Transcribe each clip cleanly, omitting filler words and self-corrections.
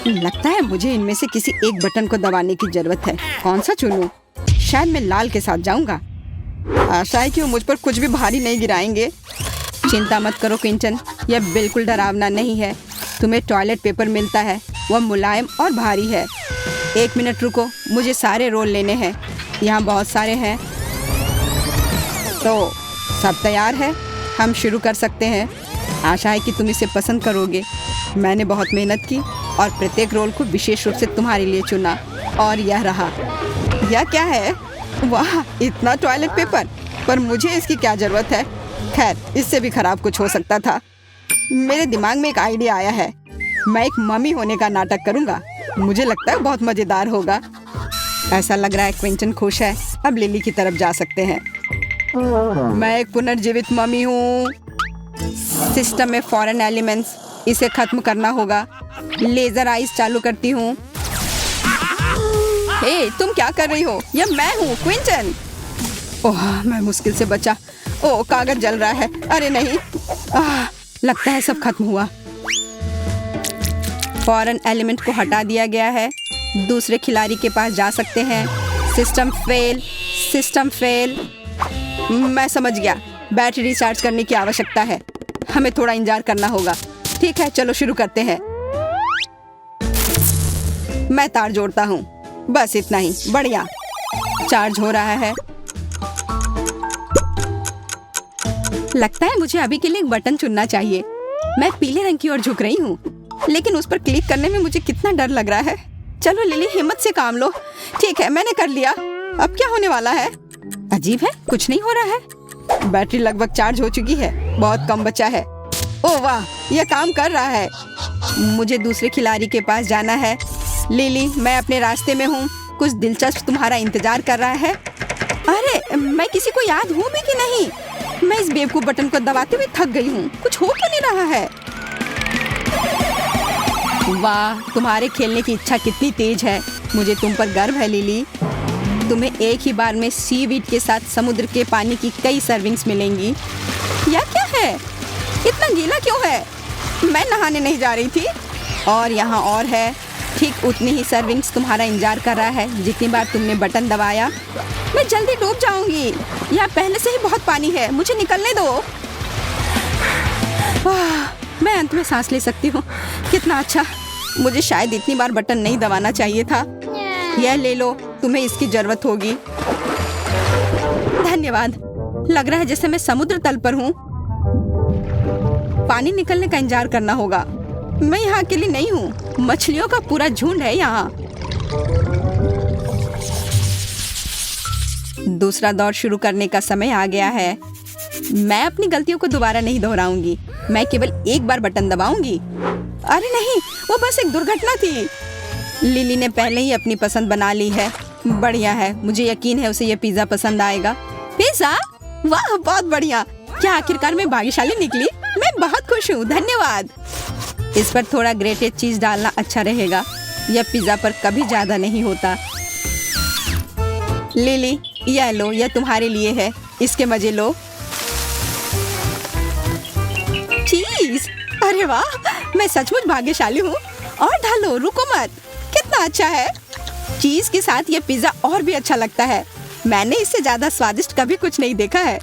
लगता है मुझे इनमें से किसी एक बटन को दबाने की जरूरत है। कौन सा चुनूं? शायद मैं लाल के साथ जाऊंगा। आशा है कि वो मुझ पर कुछ भी भारी नहीं गिराएंगे। चिंता मत करो क्विंटन, यह बिल्कुल डरावना नहीं है। तुम्हें टॉयलेट पेपर मिलता है, वह मुलायम और भारी है। 1 मिनट रुको, मुझे सारे रोल लेने हैं। यहाँ बहुत सारे हैं। तो सब तैयार है, हम शुरू कर सकते हैं। आशा है कि तुम इसे पसंद करोगे। मैंने बहुत मेहनत की और प्रत्येक रोल को विशेष रूप से तुम्हारे लिए चुना, और यह रहा। यह क्या है? वाह, इतना टॉयलेट पेपर! पर मुझे इसकी क्या जरूरत है? खैर, इससे भी खराब कुछ हो सकता था। मेरे दिमाग में एक आइडिया आया है। मैं एक मम्मी होने का नाटक करूंगा। मुझे लगता है बहुत मजेदार होगा। ऐसा लग रहा है क्विंटन खुश है। अब लिली की तरफ जा सकते हैं। मैं एक पुनर्जीवित मम्मी हूँ। सिस्टम में फॉरेन एलिमेंट्स, इसे खत्म करना होगा। लेजर आइस चालू करती हूँ। हे, तुम क्या कर रही हो? यह मैं हूँ, क्विंटन। ओह, मैं मुश्किल से बचा। ओह, कागज जल रहा है। अरे नहीं, लगता है सब खत्म हुआ। फॉरेन एलिमेंट को हटा दिया गया है। दूसरे खिलाड़ी के पास जा सकते हैं। System fail, system fail. मैं समझ गया, बैटरी रिचार्ज करने की आवश्यकता है। हमें थोड़ा इंतजार करना होगा। ठीक है, चलो शुरू करते हैं। मैं तार जोड़ता हूँ, बस इतना ही। बढ़िया, चार्ज हो रहा है। लगता है मुझे अभी के लिए एक बटन चुनना चाहिए। मैं पीले रंग की ओर झुक रही हूँ, लेकिन उस पर क्लिक करने में मुझे कितना डर लग रहा है। चलो लिली, हिम्मत से काम लो। ठीक है, मैंने कर लिया। अब क्या होने वाला है? अजीब है, कुछ नहीं हो रहा है। बैटरी लगभग चार्ज हो चुकी है, बहुत कम बचा है। ओह वाह, यह काम कर रहा है। मुझे दूसरे खिलाड़ी के पास जाना है। लिली, मैं अपने रास्ते में हूँ। कुछ दिलचस्प तुम्हारा इंतजार कर रहा है। अरे, मैं किसी को याद हूँ भी कि नहीं? मैं इस बेवकूफ बटन को दबाते हुए थक गई हूँ। कुछ हो क्यों नहीं रहा है? वाह, तुम्हारे खेलने की इच्छा कितनी तेज है। मुझे तुम पर गर्व है लिली। तुम्हें एक ही बार में सीवीड के साथ समुद्र के पानी की कई सर्विंग्स मिलेंगी। यह क्या है? इतना गीला क्यों है? मैं नहाने नहीं जा रही थी। और यहाँ और है। ठीक उतनी ही सर्विंग्स तुम्हारा इंतजार कर रहा है जितनी बार तुमने बटन दबाया। मैं जल्दी डूब जाऊंगी। यहाँ पहले से ही बहुत पानी है, मुझे निकलने दो। मैं अंत में सांस ले सकती हूँ। कितना अच्छा। मुझे शायद इतनी बार बटन नहीं दबाना चाहिए था। यह ले लो, तुम्हें इसकी जरूरत होगी। धन्यवाद। लग रहा है जैसे मैं समुद्र तल पर हूँ। पानी निकलने का इंतजार करना होगा। मैं यहाँ अकेली नहीं हूँ, मछलियों का पूरा झुंड है यहाँ। दूसरा दौर शुरू करने का समय आ गया है। मैं अपनी गलतियों को दोबारा नहीं दोहराऊंगी। मैं केवल एक बार बटन दबाऊंगी। अरे नहीं, वो बस एक दुर्घटना थी। लिली ने पहले ही अपनी पसंद बना ली है। बढ़िया है, मुझे यकीन है उसे ये पिज्जा पसंद आएगा। पिज्जा? वाह, बहुत बढ़िया। क्या आखिरकार मैं भाग्यशाली निकली? मैं बहुत खुश हूँ, धन्यवाद। इस पर थोड़ा ग्रेटेड चीज डालना अच्छा रहेगा। यह पिज्जा पर कभी ज्यादा नहीं होता। लिली, यह लो, यह तुम्हारे लिए है। इसके मजे लो। चीज! अरे वाह, मैं सचमुच भाग्यशाली हूँ। और ढालो, रुको मत। कितना अच्छा है। चीज के साथ ये पिज्जा और भी अच्छा लगता है। मैंने इससे ज्यादा स्वादिष्ट कभी कुछ नहीं देखा है।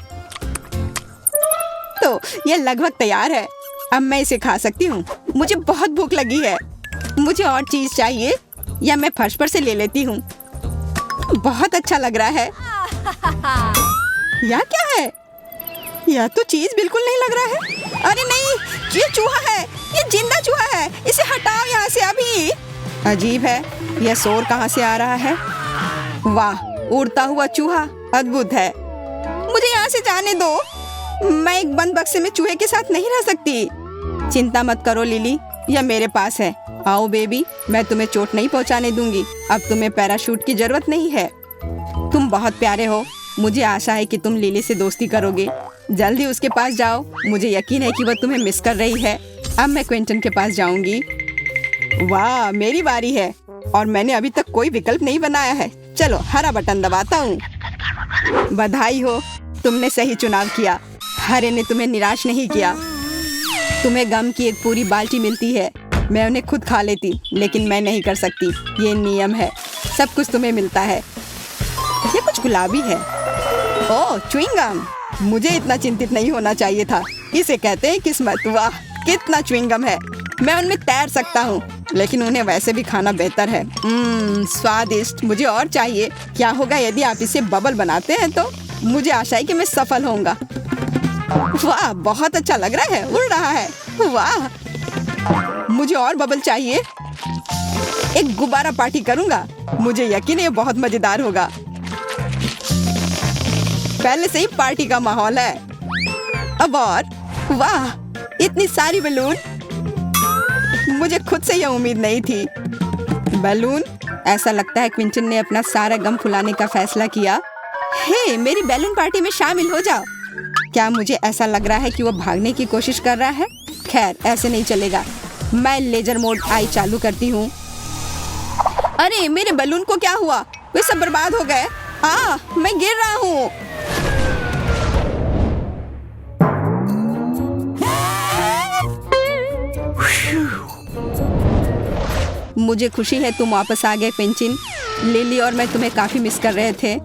तो ये लगभग तैयार है। अब मैं इसे खा सकती हूँ। मुझे बहुत भूख लगी है। मुझे और चीज चाहिए, या मैं फर्श पर से ले लेती हूँ। बहुत अच्छा लग रहा है। यह क्या है? यह तो चीज बिल्कुल नहीं लग रहा है। अरे नहीं, ये चूहा है। ये जिंदा चूहा है। इसे हटाओ यहाँ से अभी। अजीब है, यह शोर कहाँ से आ रहा है? वाह, उड़ता हुआ चूहा, अद्भुत है। मुझे यहाँ से जाने दो। मैं एक बंद बक्से में चूहे के साथ नहीं रह सकती। चिंता मत करो लिली, यह मेरे पास है। आओ बेबी, मैं तुम्हें चोट नहीं पहुँचाने दूंगी। अब तुम्हें पैराशूट की जरूरत नहीं है। तुम बहुत प्यारे हो। मुझे आशा है कि तुम लिली से दोस्ती करोगे। जल्दी उसके पास जाओ। मुझे यकीन है कि वह तुम्हें मिस कर रही है। अब मैं क्विंटन के पास जाऊंगी। वाह, मेरी बारी है और मैंने अभी तक कोई विकल्प नहीं बनाया है। चलो, हरा बटन दबाता हूँ। बधाई हो, तुमने सही चुनाव किया। हरे ने तुम्हें निराश नहीं किया। तुम्हें गम की एक पूरी बाल्टी मिलती है। मैं उन्हें खुद खा लेती, लेकिन मैं नहीं कर सकती। ये नियम है, सब कुछ तुम्हें मिलता है। ये कुछ गुलाबी है। ओह, च्युइंगम। मुझे इतना चिंतित नहीं होना चाहिए था। इसे कहते हैं किस्मत। वाह, कितना च्युइंगम है। मैं उनमें तैर सकता हूँ, लेकिन उन्हें वैसे भी खाना बेहतर है। स्वादिष्ट। मुझे और चाहिए। क्या होगा यदि आप इसे बबल बनाते हैं तो? मुझे आशा है कि मैं सफल होऊंगा। वाह, बहुत अच्छा लग रहा है, उड़ रहा है। वाह, मुझे और बबल चाहिए। एक गुब्बारा पार्टी करूंगा। मुझे यकीन है ये बहुत मजेदार होगा। पहले से ही पार्टी का माहौल है। अब और। वाह, इतनी सारी बैलून। मुझे खुद से यह उम्मीद नहीं थी। बैलून। ऐसा लगता है क्विंटन ने अपना सारा गम फुलाने का फैसला किया। हे, मेरी बैलून पार्टी में शामिल हो जाओ। क्या मुझे ऐसा लग रहा है कि वो भागने की कोशिश कर रहा है? खैर, ऐसे नहीं चलेगा। मैं लेजर मोड आई चालू करती हूँ। अरे, मेरे बैलून को क्या हुआ? वे सब बर्बाद हो गए। मैं गिर रहा हूँ। मुझे खुशी है तुम वापस आ गए क्विंटन। लिली और मैं तुम्हें काफी मिस कर रहे थे।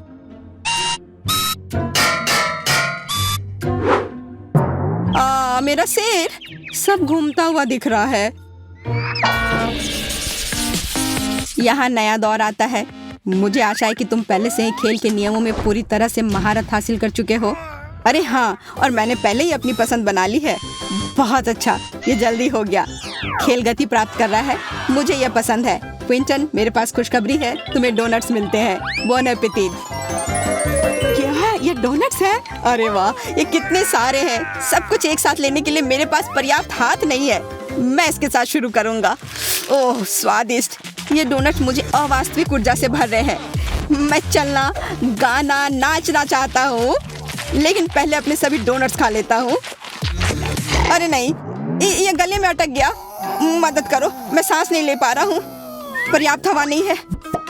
मेरा सिर सब घूमता हुआ दिख रहा है। यहाँ नया दौर आता है। मुझे आशा है कि तुम पहले से ही खेल के नियमों में पूरी तरह से महारत हासिल कर चुके हो। अरे हाँ, और मैंने पहले ही अपनी पसंद बना ली है। बहुत अच्छा, ये जल्दी हो गया। खेल गति प्राप्त कर रहा है। मुझे ये पसंद है। क्विंटन, मेरे पास खुशखबरी है, तुम्हें डोनट्स मिलते हैं। Bone appétit. क्या है ये? डोनट्स है? अरे वाह, ये कितने सारे हैं। सब कुछ एक साथ लेने के लिए मेरे पास पर्याप्त हाथ नहीं है। मैं इसके साथ शुरू करूंगा। ओह, स्वादिष्ट। ये डोनट्स मुझे अवास्तविक ऊर्जा से भर रहे हैं। मैं चलना, गाना, नाचना चाहता हूँ, लेकिन पहले अपने सभी डोनट्स खा लेता हूँ। अरे नहीं, ये गले में अटक गया। मदद करो, मैं सांस नहीं ले पा रहा हूँ। पर्याप्त हवा नहीं है।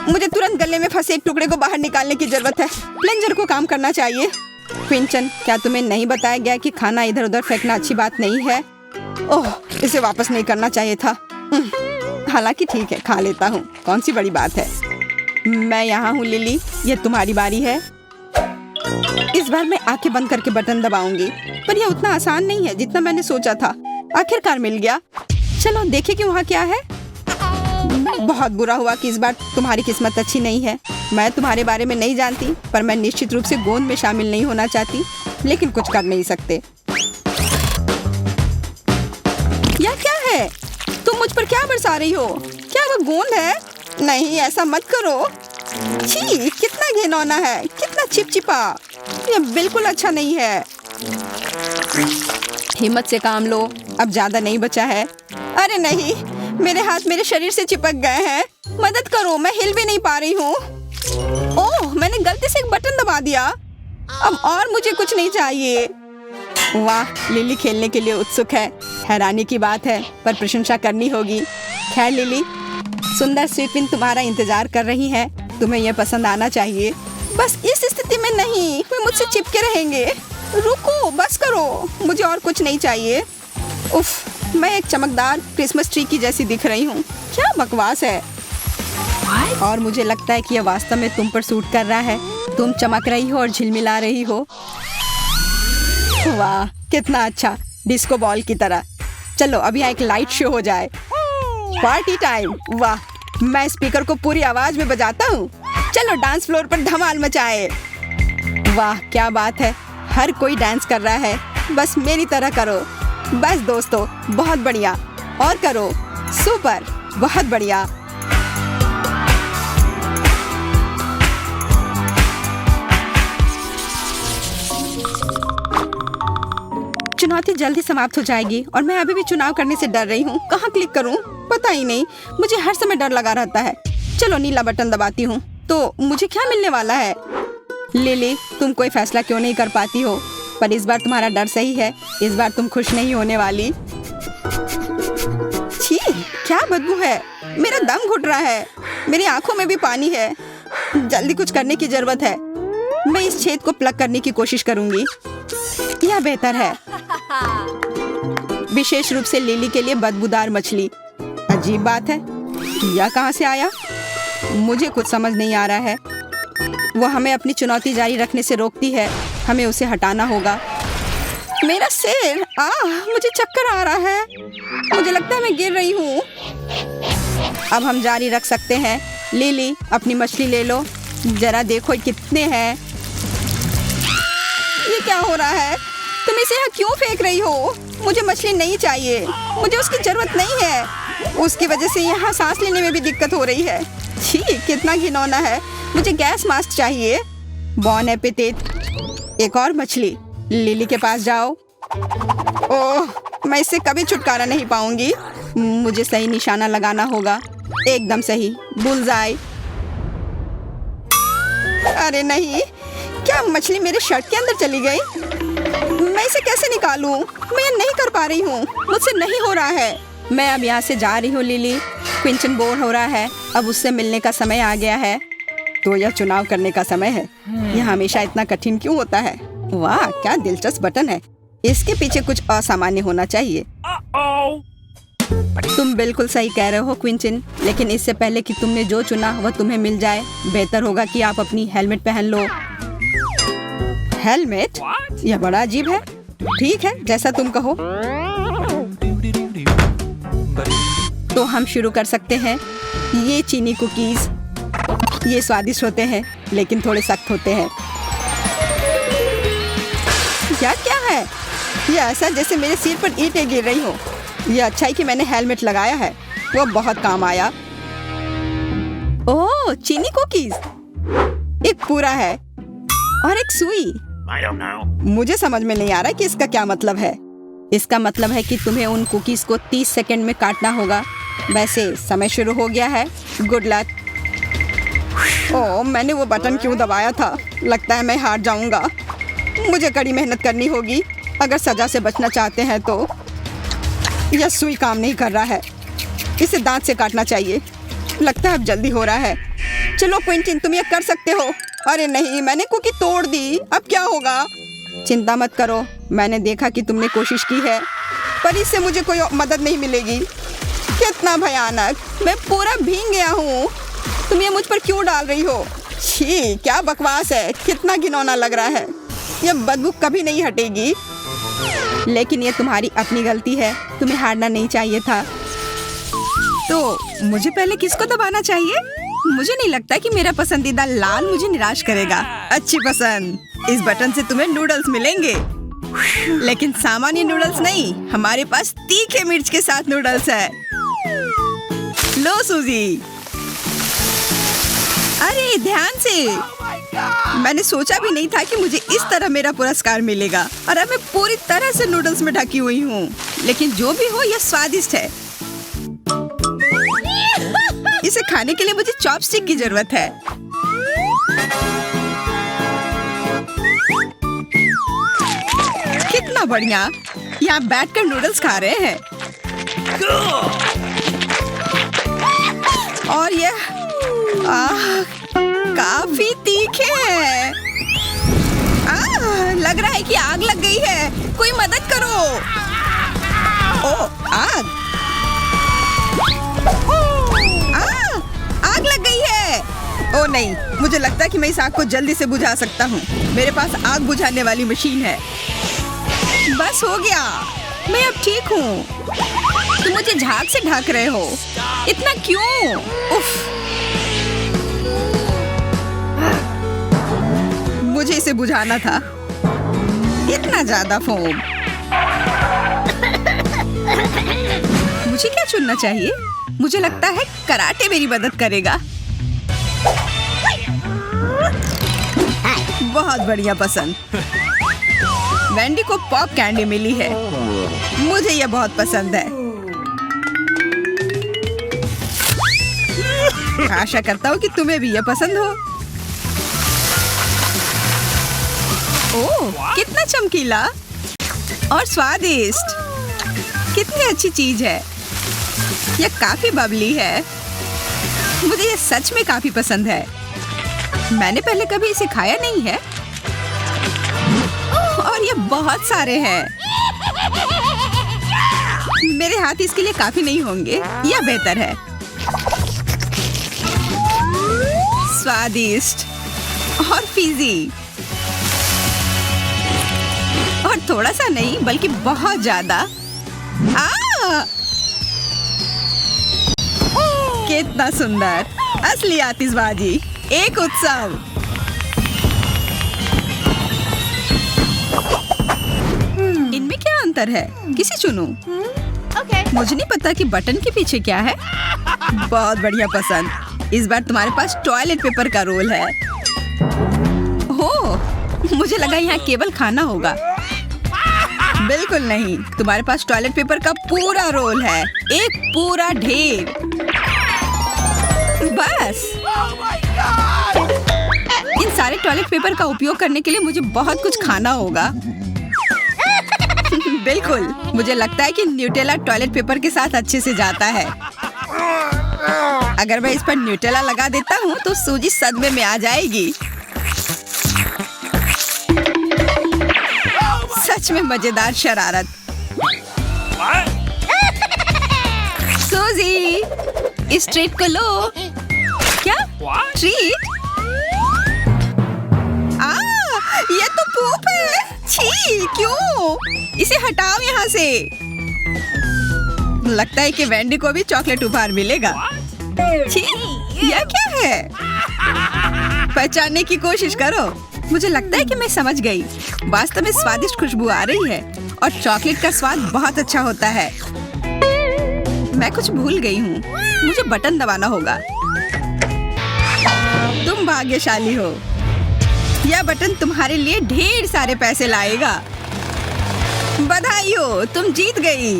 मुझे तुरंत गले में फंसे एक टुकड़े को बाहर निकालने की जरूरत है। प्लंजर को काम करना चाहिए। क्विंटन, क्या तुम्हें नहीं बताया गया कि खाना इधर उधर फेंकना अच्छी बात नहीं है? ओह, इसे वापस नहीं करना चाहिए था। हालांकि ठीक है, खा लेता हूँ। कौन सी बड़ी बात है। मैं यहाँ हूँ लिली, ये तुम्हारी बारी है। इस बार मैं आंखें बंद करके बटन दबाऊंगी, पर यह उतना आसान नहीं है जितना मैंने सोचा था। आखिरकार मिल गया। चलो देखें कि वहाँ क्या है। बहुत बुरा हुआ कि इस बार तुम्हारी किस्मत अच्छी नहीं है। मैं तुम्हारे बारे में नहीं जानती, पर मैं निश्चित रूप से गोंद में शामिल नहीं होना चाहती, लेकिन कुछ कर नहीं सकते। यह क्या है? तुम मुझ पर क्या बरसा रही हो? क्या वह गोंद है? नहीं, ऐसा मत करो। छी, कितना घिनौना है, कितना चिपचिपा। यह बिल्कुल अच्छा नहीं है। हिम्मत से काम लो, अब ज्यादा नहीं बचा है। अरे नहीं, मेरे हाथ मेरे शरीर से चिपक गए हैं। मदद करो, मैं हिल भी नहीं पा रही हूँ। ओह, मैंने गलती से एक बटन दबा दिया। अब और मुझे कुछ नहीं चाहिए। वाह, लिली खेलने के लिए उत्सुक है। हैरानी की बात है, पर प्रशंसा करनी होगी। खैर लिली, सुंदर स्वीपिन तुम्हारा इंतजार कर रही है। तुम्हें यह पसंद आना चाहिए। बस इस स्थिति में नहीं, वे मुझसे चिपके रहेंगे। रुको, बस करो, मुझे और कुछ नहीं चाहिए। उफ, मैं एक चमकदार क्रिसमस ट्री की जैसी दिख रही हूँ। क्या बकवास है। और मुझे लगता है कि यह वास्तव में तुम पर सूट कर रहा है। तुम चमक रही हो और झिलमिला रही हो। वाह, कितना अच्छा, डिस्को बॉल की तरह। चलो अब यहाँ एक लाइट शो हो जाए। Party time. वाह, मैं स्पीकर को पूरी आवाज में बजाता हूँ। चलो डांस फ्लोर पर धमाल मचाए। वाह, क्या बात है, हर कोई डांस कर रहा है। बस मेरी तरह करो। बस दोस्तों, बहुत बढ़िया, और करो। सुपर, बहुत बढ़िया। चुनौती जल्दी समाप्त हो जाएगी और मैं अभी भी चुनाव करने से डर रही हूँ। कहाँ क्लिक करूँ पता ही नहीं। मुझे हर समय डर लगा रहता है। चलो नीला बटन दबाती हूँ तो मुझे क्या मिलने वाला है। लिली, तुम कोई फैसला क्यों नहीं कर पाती हो? पर इस बार तुम्हारा डर सही है। इस बार तुम खुश नहीं होने वाली। छी, क्या बदबू है। मेरा दम घुट रहा है। मेरी आंखों में भी पानी है। जल्दी कुछ करने की जरूरत है। मैं इस छेद को प्लग करने की कोशिश करूंगी। यह बेहतर है, विशेष रूप से लिली के लिए बदबूदार मछली। अजीब बात है, यह कहाँ से आया? मुझे कुछ समझ नहीं आ रहा है। वो हमें अपनी चुनौती जारी रखने से रोकती है। हमें उसे हटाना होगा। मेरा सिर, मुझे चक्कर आ रहा है। मुझे लगता है मैं गिर रही हूँ। अब हम जारी रख सकते हैं। लिली, अपनी मछली ले लो। जरा देखो कितने हैं। ये क्या हो रहा है? तुम इसे यहाँ क्यों फेंक रही हो? मुझे मछली नहीं चाहिए। मुझे उसकी जरूरत नहीं है। उसकी वजह से यहाँ सांस लेने में भी दिक्कत हो रही है। छी, कितना घिनौना है। मुझे गैस मास्क चाहिए। बॉन एपिटेट। एक और मछली। लिली के पास जाओ। ओह, मैं इससे कभी छुटकारा नहीं पाऊंगी। मुझे सही निशाना लगाना होगा। एकदम सही, बुलजाई। अरे नहीं, क्या मछली मेरे शर्ट के अंदर चली गई? मैं इसे कैसे निकालूं? मैं ये नहीं कर पा रही हूँ। मुझसे नहीं हो रहा है। मैं अब यहाँ से जा रही हूँ लिली। क्विंटन बोर हो रहा है। अब उससे मिलने का समय आ गया है। तो यह चुनाव करने का समय है। यह हमेशा इतना कठिन क्यों होता है? वाह, क्या दिलचस्प बटन है। इसके पीछे कुछ असामान्य होना चाहिए। तुम बिल्कुल सही कह रहे हो क्विंटन, लेकिन इससे पहले कि तुमने जो चुना वह तुम्हें मिल जाए, बेहतर होगा कि आप अपनी हेलमेट पहन लो। हेलमेट? यह बड़ा अजीब है। ठीक है, जैसा तुम कहो। तो हम शुरू कर सकते हैं। ये चीनी कुकीज, ये स्वादिष्ट होते हैं लेकिन थोड़े सख्त होते हैं। क्या है? ये ऐसा जैसे मेरे सिर पर ईंटें गिर रही हो। ये अच्छा है कि मैंने हेलमेट लगाया है। वो बहुत काम आया। ओह, चीनी कुकीज। एक पूरा है और एक सुई। मुझे समझ में नहीं आ रहा कि इसका क्या मतलब है। इसका मतलब है कि तुम्हें उन कुकीज को 30 सेकंड में काटना होगा। वैसे समय शुरू हो गया है। Good luck. ओह, मैंने वो बटन क्यों दबाया था? लगता है मैं हार जाऊंगा। मुझे कड़ी मेहनत करनी होगी अगर सजा से बचना चाहते हैं तो। यह सुई काम नहीं कर रहा है। इसे दांत से काटना चाहिए। लगता है अब जल्दी हो रहा है। चलो क्विंटन, तुम ये कर सकते हो। अरे नहीं, मैंने कुकी तोड़ दी। अब क्या होगा? चिंता मत करो, मैंने देखा कि तुमने कोशिश की है, पर इससे मुझे कोई मदद नहीं मिलेगी। कितना भयानक। मैं पूरा भीग गया हूँ। तुम ये मुझ पर क्यों डाल रही हो? छी, क्या बकवास है। कितना घिनौना लग रहा है। यह बदबू कभी नहीं हटेगी। लेकिन ये तुम्हारी अपनी गलती है। तुम्हें हारना नहीं चाहिए था। तो मुझे पहले किसको दबाना चाहिए? मुझे नहीं लगता कि मेरा पसंदीदा लाल मुझे निराश करेगा। अच्छी पसंद। इस बटन से तुम्हें नूडल्स मिलेंगे, लेकिन सामान्य नूडल्स नहीं। हमारे पास तीखे मिर्च के साथ नूडल्स है। लो सूजी। अरे ध्यान से। मैंने सोचा भी नहीं था कि मुझे इस तरह मेरा पुरस्कार मिलेगा। और अब मैं पूरी तरह से नूडल्स में ढकी हुई हूँ। लेकिन जो भी हो, यह स्वादिष्ट है। इसे खाने के लिए मुझे चॉपस्टिक की जरूरत है। कितना बढ़िया। यहाँ बैठकर नूडल्स खा रहे हैं। और यह काफी तीखे हैं। लग रहा है कि आग लग गई है। कोई मदद करो। ओह, आग। आग लग गई है। ओह नहीं, मुझे लगता है कि मैं इस आग को जल्दी से बुझा सकता हूँ। मेरे पास आग बुझाने वाली मशीन है। बस हो गया। मैं अब ठीक हूँ। तुम मुझे झाग से ढक रहे हो। इतना क्यों? उफ। मुझे इसे बुझाना था। इतना ज्यादा फोम। मुझे क्या चुनना चाहिए? मुझे लगता है कराटे मेरी मदद करेगा। बहुत बढ़िया पसंद। वेंडी को पॉप कैंडी मिली है। मुझे यह बहुत पसंद है। आशा करता हूँ कि तुम्हें भी यह पसंद हो। ओह, कितना चमकीला और स्वादिष्ट। कितनी अच्छी चीज है। यह काफी बबली है। मुझे यह सच में काफी पसंद है। मैंने पहले कभी इसे खाया नहीं है। और ये बहुत सारे हैं। मेरे हाथ इसके लिए काफी नहीं होंगे, यह बेहतर है। स्वादिष्ट और फीजी, और थोड़ा सा नहीं बल्कि बहुत ज्यादा। कितना सुंदर, असली आतिशबाजी, एक उत्सव। इनमें क्या अंतर है? किसे चुनूं? मुझे नहीं पता कि बटन के पीछे क्या है। बहुत बढ़िया पसंद। इस बार तुम्हारे पास टॉयलेट पेपर का रोल है। हो, मुझे लगा यहाँ केवल खाना होगा। बिल्कुल नहीं, तुम्हारे पास टॉयलेट पेपर का पूरा रोल है, एक पूरा ढेर। बस इन सारे टॉयलेट पेपर का उपयोग करने के लिए मुझे बहुत कुछ खाना होगा। बिल्कुल, मुझे लगता है कि न्यूटेला टॉयलेट पेपर के साथ अच्छे से जाता है। अगर मैं इस पर न्यूटेला लगा देता हूँ तो सूजी सदमे में आ जाएगी। सच में मजेदार शरारत। सूजी, इस ट्रीट को लो। क्या ट्रीट? ये तो पूप है। छी, क्यों? इसे हटाओ यहाँ से। लगता है कि वेंडी को भी चॉकलेट उपहार मिलेगा। छी, यह क्या है? पहचानने की कोशिश करो। मुझे लगता है कि मैं समझ गई। वास्तव में स्वादिष्ट खुशबू आ रही है और चॉकलेट का स्वाद बहुत अच्छा होता है। मैं कुछ भूल गई हूँ, मुझे बटन दबाना होगा। तुम भाग्यशाली हो, यह बटन तुम्हारे लिए ढेर सारे पैसे लाएगा। बधाई हो, तुम जीत गई।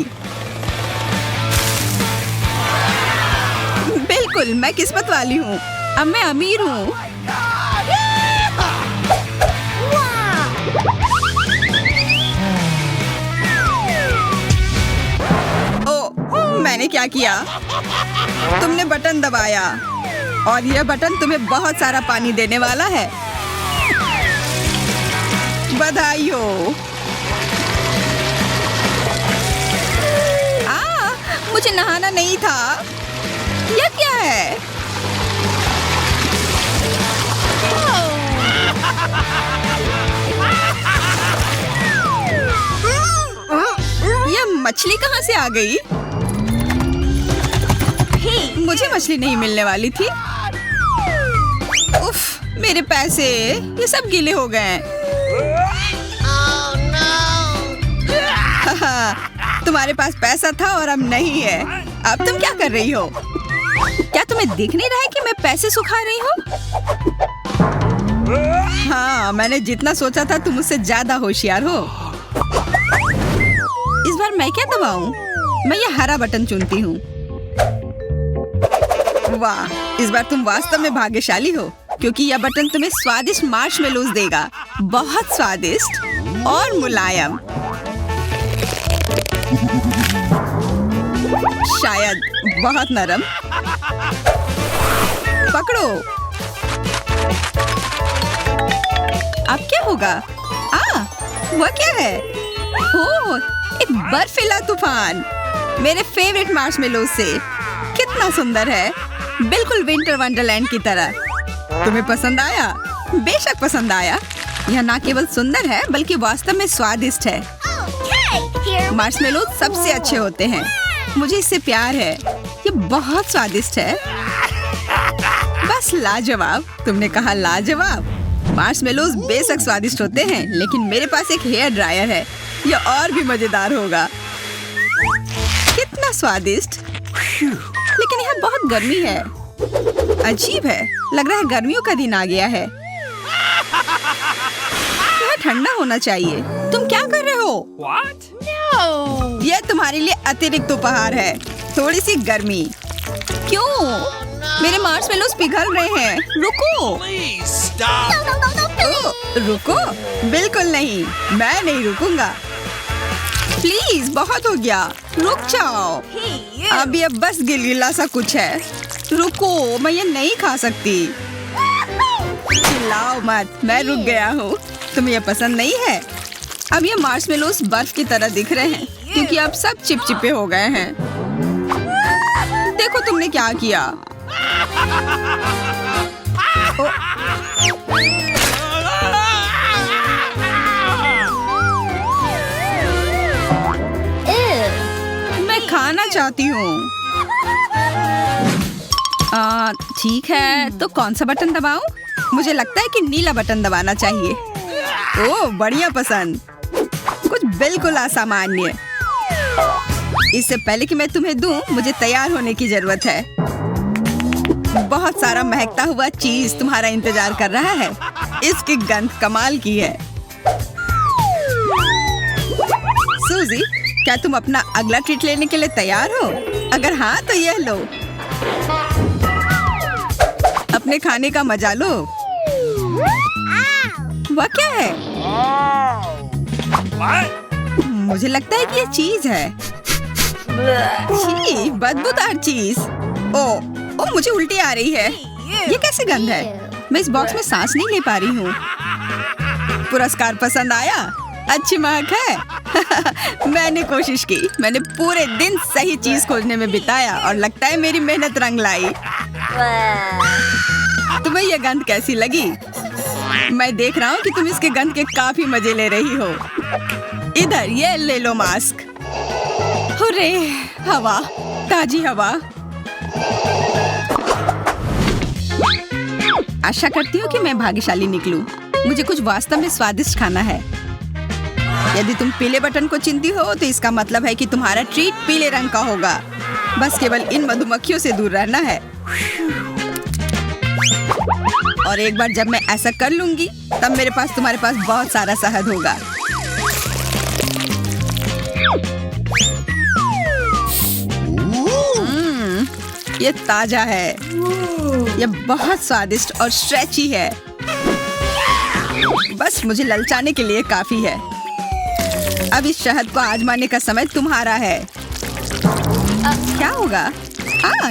बिल्कुल, मैं किस्मत वाली हूँ। अब मैं अमीर हूँ। मैंने क्या किया? तुमने बटन दबाया और यह बटन तुम्हें बहुत सारा पानी देने वाला है। बधाई हो। मुझे नहाना नहीं था। यह क्या है? यह मछली कहाँ से आ गई? मुझे मछली नहीं मिलने वाली थी। उफ, मेरे पैसे, ये सब गीले हो गए। तुम्हारे पास पैसा था और अब नहीं है। अब तुम क्या कर रही हो? क्या तुम्हें दिख नहीं रहा है कि मैं पैसे सुखा रही हूँ? हाँ, मैंने जितना सोचा था तुम मुझसे ज्यादा होशियार हो। इस बार मैं क्या दबाऊं? मैं ये हरा बटन चुनती हूँ। वाह, इस बार तुम वास्तव में भाग्यशाली हो, क्योंकि यह बटन तुम्हें स्वादिष्ट मार्शमेलोज देगा। बहुत स्वादिष्ट और मुलायम। शायद बहुत नरम। पकड़ो। अब क्या होगा? वह क्या है? ओह, एक बर्फीला तूफान। मेरे फेवरेट मार्शमेलोज से। कितना सुंदर है, बिल्कुल विंटर वंडरलैंड की तरह। तुम्हें पसंद आया? बेशक पसंद आया। यह न केवल सुंदर है बल्कि वास्तव में स्वादिष्ट है। मार्शमेलोज सबसे अच्छे होते हैं। मुझे इससे प्यार है। ये बहुत स्वादिष्ट है। बस लाजवाब। तुमने कहा लाजवाब। मार्शमेलोज बेशक स्वादिष्ट होते हैं, लेकिन मेरे पास एक हेयर ड्रायर है। यह और भी मजेदार होगा। कितना स्वादिष्ट। लेकिन यहाँ बहुत गर्मी है। अजीब है, लग रहा है गर्मियों का दिन आ गया है। यह ठंडा होना चाहिए। तुम क्या कर रहे हो? What? No! यह तुम्हारे लिए अतिरिक्त उपहार है। थोड़ी सी गर्मी। क्यों? मेरे मार्शमेलोज पिघल रहे हैं। रुको। Please stop. ओह, रुको। बिल्कुल नहीं, मैं नहीं रुकूंगा। प्लीज, बहुत हो गया। रुक जाओ। अब ये बस गिलगिला सा कुछ है। रुको, मैं ये नहीं खा सकती। चिल्लाओ मत, मैं रुक गया हूँ। तुम्हें ये पसंद नहीं है? अब ये मार्शमेलोज बर्फ की तरह दिख रहे हैं। क्योंकि अब सब चिपचिपे हो गए हैं। देखो तुमने क्या किया। ओ, मैं खाना चाहती हूँ। ठीक है, तो कौन सा बटन दबाऊं? मुझे लगता है कि नीला बटन दबाना चाहिए। ओह, बढ़िया पसंद। कुछ बिल्कुल असामान्य। इससे पहले कि मैं तुम्हें दूं, मुझे तैयार होने की जरूरत है। बहुत सारा महकता हुआ चीज तुम्हारा इंतजार कर रहा है। इसकी गंध कमाल की है। सूजी, क्या तुम अपना अगला ट्रीट लेने के लिए तैयार हो? अगर हाँ, तो यह लो। अपने खाने का मजा लो। वह क्या है? मुझे लगता है कि ये चीज है। छी, बदबूदार चीज। ओ, मुझे उल्टी आ रही है। ये कैसी गंध है? मैं इस बॉक्स में सांस नहीं ले पा रही हूँ। पुरस्कार पसंद आया? अच्छी महक है। मैंने कोशिश की। मैंने पूरे दिन सही चीज खोजने में बिताया और लगता है मेरी मेहनत रंग लाई। तुम्हें ये गंध कैसी लगी? मैं देख रहा हूँ कि तुम इसके गंध के काफी मजे ले रही हो। इधर ये ले लो मास्क। हुर्रे, हवा, ताजी हवा। आशा करती हूँ कि मैं भाग्यशाली निकलूं। मुझे कुछ वास्तव में स्वादिष्ट खाना है। यदि तुम पीले बटन को चुनती हो तो इसका मतलब है कि तुम्हारा ट्रीट पीले रंग का होगा। बस केवल इन मधुमक्खियों से दूर रहना है। और एक बार जब मैं ऐसा कर लूंगी, तब मेरे पास तुम्हारे पास बहुत सारा शहद होगा। ये ताजा है। ये बहुत स्वादिष्ट और स्ट्रेची है। बस मुझे ललचाने के लिए काफी है। अब इस शहद को आजमाने का समय तुम्हारा है। क्या होगा?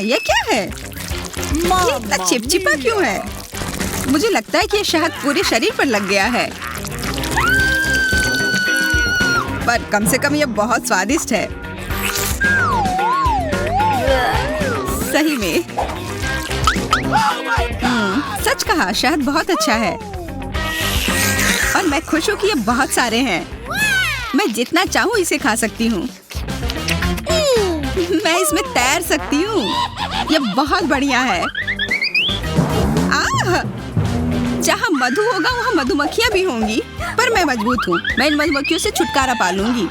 ये क्या है? ये इतना चिपचिपा क्यों है? मुझे लगता है कि ये शहद पूरे शरीर पर लग गया है। पर कम से कम ये बहुत स्वादिष्ट है। सही में। सच कहा, शहद बहुत अच्छा है। और मैं खुश हूँ कि ये बहुत सारे हैं। मैं जितना चाहूँ इसे खा सकती हूँ। मैं इसमें तैर सकती हूँ। ये बहुत बढ़िया है। जहाँ मधु होगा वहाँ मधुमक्खियाँ भी होंगी, पर मैं मजबूत हूँ। मैं इन मधुमक्खियों से छुटकारा पा लूंगी।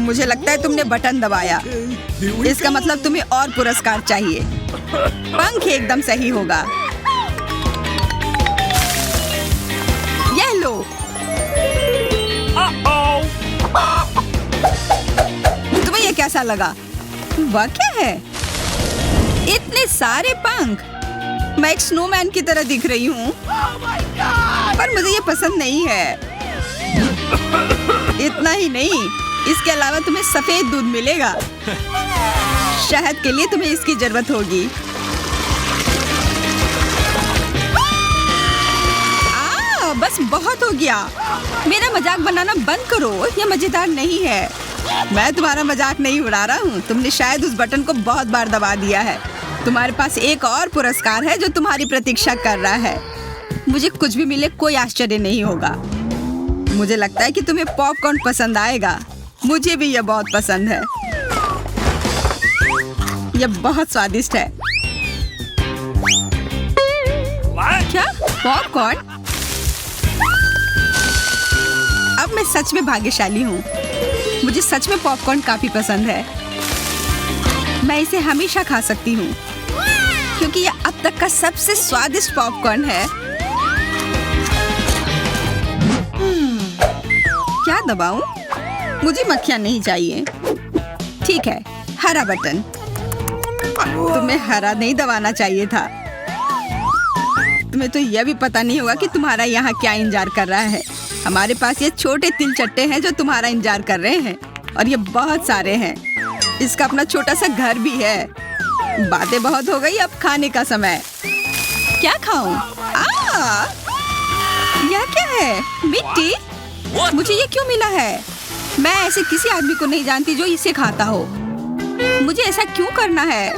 मुझे लगता है तुमने बटन दबाया। इसका मतलब तुम्हें और पुरस्कार चाहिए। पंख एकदम सही होगा। यह लो। तुम्हें यह कैसा लगा? वह क्या है? इतने सारे पंख। मैं एक स्नोमैन की तरह दिख रही हूँ। पर मुझे ये पसंद नहीं है। इतना ही नहीं, इसके अलावा तुम्हें सफेद दूध मिलेगा। शहद के लिए तुम्हें इसकी जरूरत होगी। बस बहुत हो गया। मेरा मजाक बनाना बंद करो। यह मजेदार नहीं है। मैं तुम्हारा मजाक नहीं उड़ा रहा हूँ। तुमने शायद उस बटन को बहुत बार दबा दिया है। तुम्हारे पास एक और पुरस्कार है जो तुम्हारी प्रतीक्षा कर रहा है। मुझे कुछ भी मिले कोई आश्चर्य नहीं होगा। मुझे लगता है कि तुम्हें पॉपकॉर्न पसंद आएगा। मुझे भी यह बहुत पसंद है। यह बहुत स्वादिष्ट है। क्या? पॉपकॉर्न? अब मैं सच में भाग्यशाली हूँ। मुझे सच में पॉपकॉर्न काफी पसंद है। मैं इसे हमेशा खा सकती हूँ क्योंकि यह अब तक का सबसे स्वादिष्ट पॉपकॉर्न है। क्या दबाऊं? मुझे मक्खियाँ नहीं चाहिए। ठीक है, हरा बटन। तुम्हें हरा नहीं दबाना चाहिए था। तुम्हें तो यह भी पता नहीं होगा कि तुम्हारा यहाँ क्या इंतजार कर रहा है। हमारे पास ये छोटे तिल चट्टे हैं जो तुम्हारा इंतजार कर रहे हैं, और ये बहुत सारे हैं। इसका अपना छोटा सा घर भी है। बातें बहुत हो गई, अब खाने का समय। क्या खाऊं? यह क्या है? मिट्टी? What? मुझे ये क्यों मिला है? मैं ऐसे किसी आदमी को नहीं जानती जो इसे खाता हो। मुझे ऐसा क्यों करना है?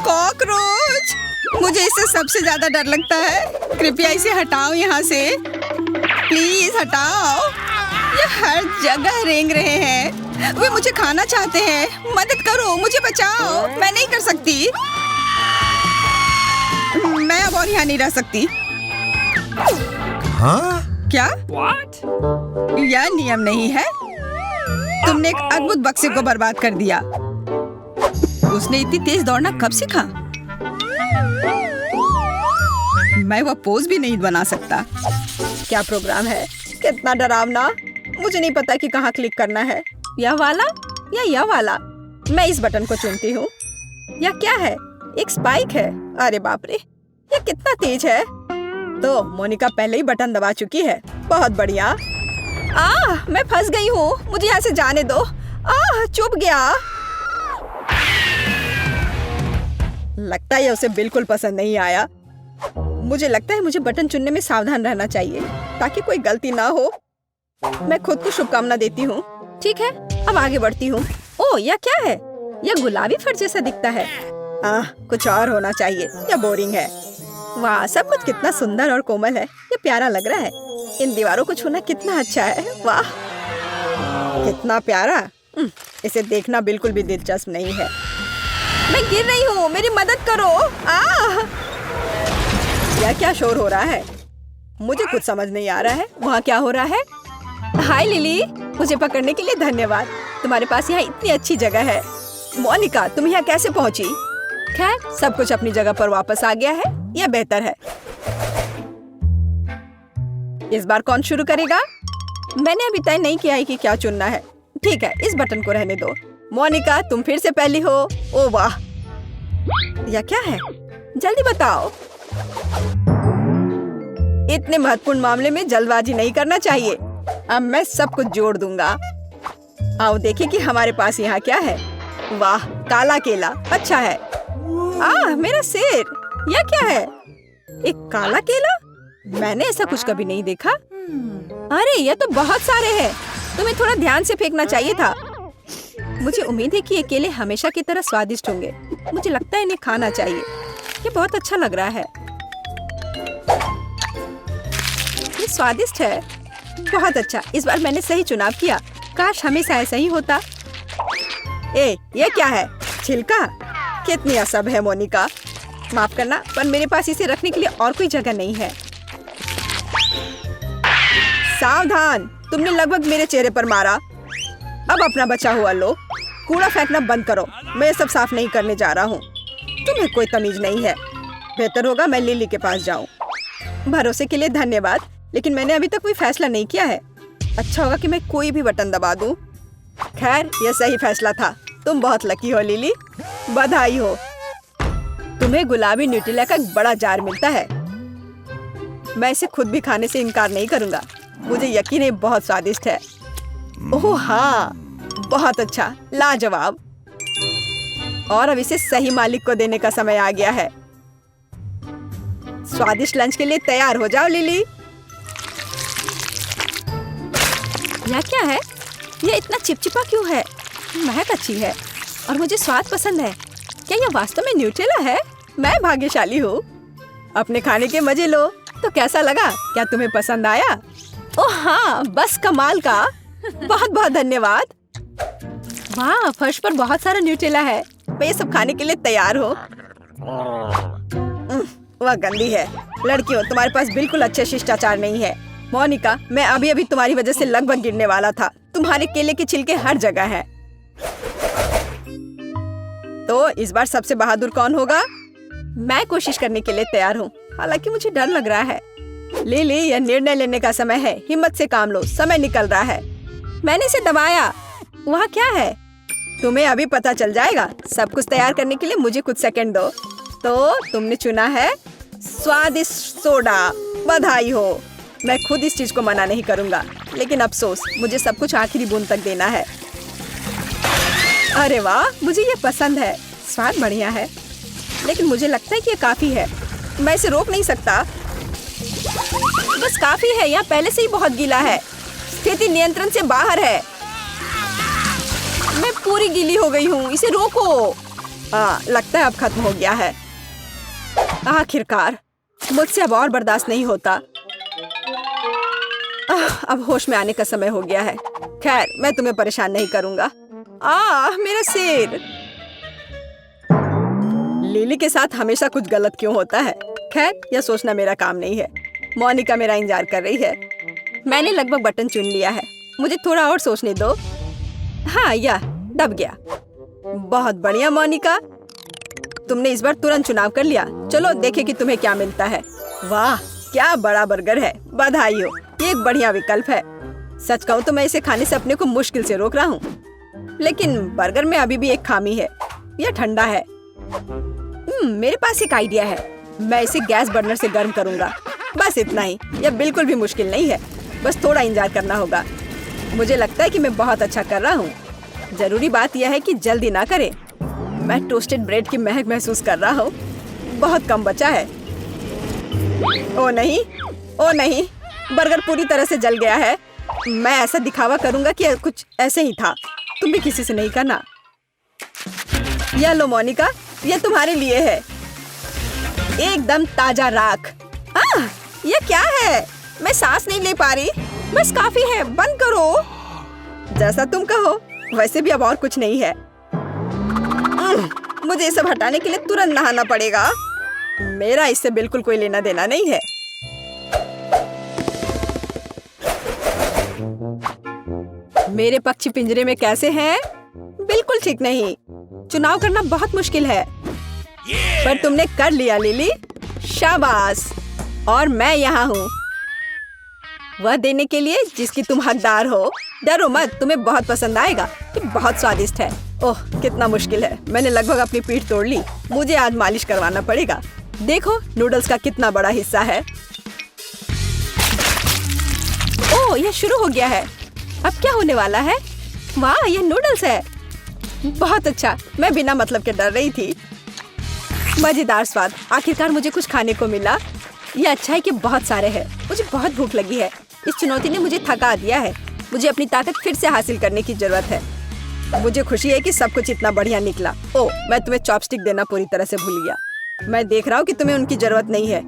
कॉकरोच! मुझे इससे सबसे ज्यादा डर लगता है। कृपया इसे हटाओ यहाँ से। प्लीज हटाओ। ये हर जगह रेंग रहे हैं। वे मुझे खाना चाहते हैं। मदद करो, मुझे बचाओ। मैं नहीं कर सकती। मैं अब और यहाँ नहीं रह सकती। हाँ? क्या? What? यह नियम नहीं है। तुमने एक अद्भुत बक्से को बर्बाद कर दिया। उसने इतनी तेज दौड़ना कब सीखा? मैं वह पोज भी नहीं बना सकता। क्या प्रोग्राम है? कितना डरावना। मुझे नहीं पता कि कहाँ क्लिक करना है। यह वाला या यह वाला? मैं इस बटन को चुनती हूँ। यह क्या है? एक स्पाइक है। अरे बाप रे, यह कितना तेज है। तो मोनिका पहले ही बटन दबा चुकी है। बहुत बढ़िया। मैं फंस गई हूँ। मुझे यहाँ से जाने दो। चुप गया। लगता है उसे बिल्कुल पसंद नहीं आया। मुझे लगता है मुझे बटन चुनने में सावधान रहना चाहिए ताकि कोई गलती ना हो। मैं खुद को शुभकामना देती हूँ। ठीक है, अब आगे बढ़ती हूँ। ओह, यह क्या है? यह गुलाबी फर जैसा दिखता है। कुछ और होना चाहिए। यह बोरिंग है। वाह, सब कुछ कितना सुंदर और कोमल है। ये प्यारा लग रहा है। इन दीवारों को छूना कितना अच्छा है। वाह, कितना प्यारा। इसे देखना बिल्कुल भी दिलचस्प नहीं है। मैं गिर रही हूँ, मेरी मदद करो। यह क्या शोर हो रहा है? मुझे कुछ समझ नहीं आ रहा है। वहाँ क्या हो रहा है? हाय लिली, मुझे पकड़ने के लिए धन्यवाद। तुम्हारे पास यहाँ इतनी अच्छी जगह है। मोनिका, तुम यहाँ कैसे पहुँची? खैर, सब कुछ अपनी जगह पर वापस आ गया है। यह बेहतर है। इस बार कौन शुरू करेगा? मैंने अभी तय नहीं किया है कि क्या चुनना है। ठीक है, इस बटन को रहने दो। मोनिका, तुम फिर से पहली हो। ओ वाह, यह क्या है? जल्दी बताओ। इतने महत्वपूर्ण मामले में जल्दबाजी नहीं करना चाहिए। अब मैं सब कुछ जोड़ दूंगा। आओ देखें कि हमारे पास यहाँ क्या है। वाह, काला केला। अच्छा है। मेरा सिर। यह क्या है? एक काला केला? मैंने ऐसा कुछ कभी नहीं देखा। अरे, ये तो बहुत सारे हैं। तुम्हें थोड़ा ध्यान से फेंकना चाहिए था। मुझे उम्मीद है कि ये केले हमेशा की तरह स्वादिष्ट होंगे। मुझे लगता है इन्हें खाना चाहिए। ये बहुत अच्छा लग रहा है। ये स्वादिष्ट है। बहुत अच्छा। इस बार मैंने सही चुनाव किया। काश हमेशा ऐसा ही होता। ये क्या है? छिलका? कितनी असब है मोनिका। माफ करना, पर मेरे पास इसे रखने के लिए और कोई जगह नहीं है। सावधान, तुमने लगभग मेरे चेहरे पर मारा। अब अपना बचा हुआ लो। कूड़ा फेंकना बंद करो। मैं सब साफ नहीं करने जा रहा हूँ। तुम्हें कोई तमीज नहीं है। बेहतर होगा मैं लिली के पास जाऊँ। भरोसे के लिए धन्यवाद, लेकिन मैंने अभी तक कोई फैसला नहीं किया है। अच्छा होगा कि मैं कोई भी बटन दबा दूं। खैर, यह सही फैसला था। तुम बहुत लकी हो लिली। बधाई हो। तुम्हें गुलाबी न्यूट्रेला का एक बड़ा जार मिलता है। मैं इसे खुद भी खाने से इनकार नहीं करूंगा। मुझे यकीन है बहुत स्वादिष्ट है। ओह हाँ, बहुत अच्छा, लाजवाब। और अब इसे सही मालिक को देने का समय आ गया है। स्वादिष्ट लंच के लिए तैयार हो जाओ लिली। यह क्या है? यह इतना चिपचिपा क्यों है? महक अच्छी है और मुझे स्वाद पसंद है। क्या यह वास्तव में न्यूट्रेला है? मैं भाग्यशाली हूँ। अपने खाने के मजे लो। तो कैसा लगा? क्या तुम्हें पसंद आया? ओह हाँ, बस कमाल का। बहुत बहुत धन्यवाद। वाह, फर्श पर बहुत सारा न्यूट्रेला है। मैं ये सब खाने के लिए तैयार हूँ। वह गंदी है। लड़कियों, तुम्हारे पास बिल्कुल अच्छे शिष्टाचार नहीं है। मोनिका, मैं अभी अभी तुम्हारी वजह से लगभग गिरने वाला था। तुम्हारे केले के छिलके हर जगह हैं। तो इस बार सबसे बहादुर कौन होगा? मैं कोशिश करने के लिए तैयार हूँ, हालांकि मुझे डर लग रहा है। लिली, यह निर्णय लेने का समय है। हिम्मत से काम लो, समय निकल रहा है। मैंने इसे दबाया। वहाँ क्या है? तुम्हें अभी पता चल जाएगा। सब कुछ तैयार करने के लिए मुझे कुछ सेकंड दो। तो तुमने चुना है स्वादिष्ट सोडा। बधाई हो। मैं खुद इस चीज को मना नहीं करूंगा, लेकिन अफसोस, मुझे सब कुछ आखिरी बूंद तक देना है। अरे वाह, मुझे ये पसंद है। स्वाद बढ़िया है, लेकिन मुझे लगता है कि ये काफी है। मैं इसे रोक नहीं सकता। बस काफी है, यहाँ पहले से ही बहुत गीला है। स्थिति नियंत्रण से बाहर है। मैं पूरी गीली हो गई हूँ, इसे रोको। लगता है अब खत्म हो गया है। आखिरकार मुझसे अब और बर्दाश्त नहीं होता। अब होश में आने का समय हो गया है। खैर, मैं तुम्हें परेशान नहीं करूंगा। मेरा सिर। लिली के साथ हमेशा कुछ गलत क्यों होता है? खैर, यह सोचना मेरा काम नहीं है। मोनिका मेरा इंतजार कर रही है। मैंने लगभग बटन चुन लिया है, मुझे थोड़ा और सोचने दो। हाँ, यह दब गया। बहुत बढ़िया मोनिका, तुमने इस बार तुरंत चुनाव कर लिया। चलो देखें कि तुम्हें क्या मिलता है। वाह, क्या बड़ा बर्गर है। बधाई हो, ये एक बढ़िया विकल्प है। सच कहूँ तो मैं इसे खाने से अपने को मुश्किल से रोक रहा हूँ, लेकिन बर्गर में अभी भी एक खामी है, यह ठंडा है। मेरे पास एक आइडिया है। मैं इसे गैस बर्नर से गर्म करूंगा। बस इतना ही, यह बिल्कुल भी मुश्किल नहीं है। बस थोड़ा इंतजार करना होगा। मुझे लगता है कि मैं बहुत अच्छा कर रहा हूँ। जरूरी बात यह है कि जल्दी ना करें। मैं टोस्टेड ब्रेड की महक महसूस कर रहा हूँ। बहुत कम बचा है। ओ नहीं, ओ नहीं, बर्गर पूरी तरह से जल गया है। मैं ऐसा दिखावा करूंगा कि कुछ ऐसे ही था। तुम भी किसी से नहीं करना। यह लो मोनिका, यह तुम्हारे लिए है। एकदम ताजा राख। यह क्या है? मैं सांस नहीं ले पा रही। बस काफी है, बंद करो। जैसा तुम कहो। वैसे भी अब और कुछ नहीं है। मुझे ये सब हटाने के लिए तुरंत नहाना पड़ेगा। मेरा इससे बिल्कुल कोई लेना देना नहीं है। मेरे पक्षी पिंजरे में कैसे हैं? बिल्कुल ठीक नहीं। चुनाव करना बहुत मुश्किल है, पर तुमने कर लिया लिली। शाबाश। और मैं यहाँ हूँ वह देने के लिए जिसकी तुम हकदार हो। डरो मत, तुम्हें बहुत पसंद आएगा। ये बहुत स्वादिष्ट है। ओह, कितना मुश्किल है। मैंने लगभग अपनी पीठ तोड़ ली। मुझे आज मालिश करवाना पड़ेगा। देखो, नूडल्स का कितना बड़ा हिस्सा है। ओह, यह शुरू हो गया है। अब क्या होने वाला है? वाह, यह नूडल्स है। बहुत अच्छा। मैं बिना मतलब के डर रही थी। मजेदार स्वाद। आखिरकार मुझे कुछ खाने को मिला। यह अच्छा है कि बहुत सारे हैं। मुझे बहुत भूख लगी है। इस चुनौती ने मुझे थका दिया है। मुझे अपनी ताकत फिर से हासिल करने की जरूरत है। मुझे खुशी है कि सब कुछ इतना बढ़िया निकला। ओह, मैं तुम्हें चॉपस्टिक देना पूरी तरह से भूल गया। मैं देख रहा हूँ कि तुम्हें उनकी जरूरत नहीं है।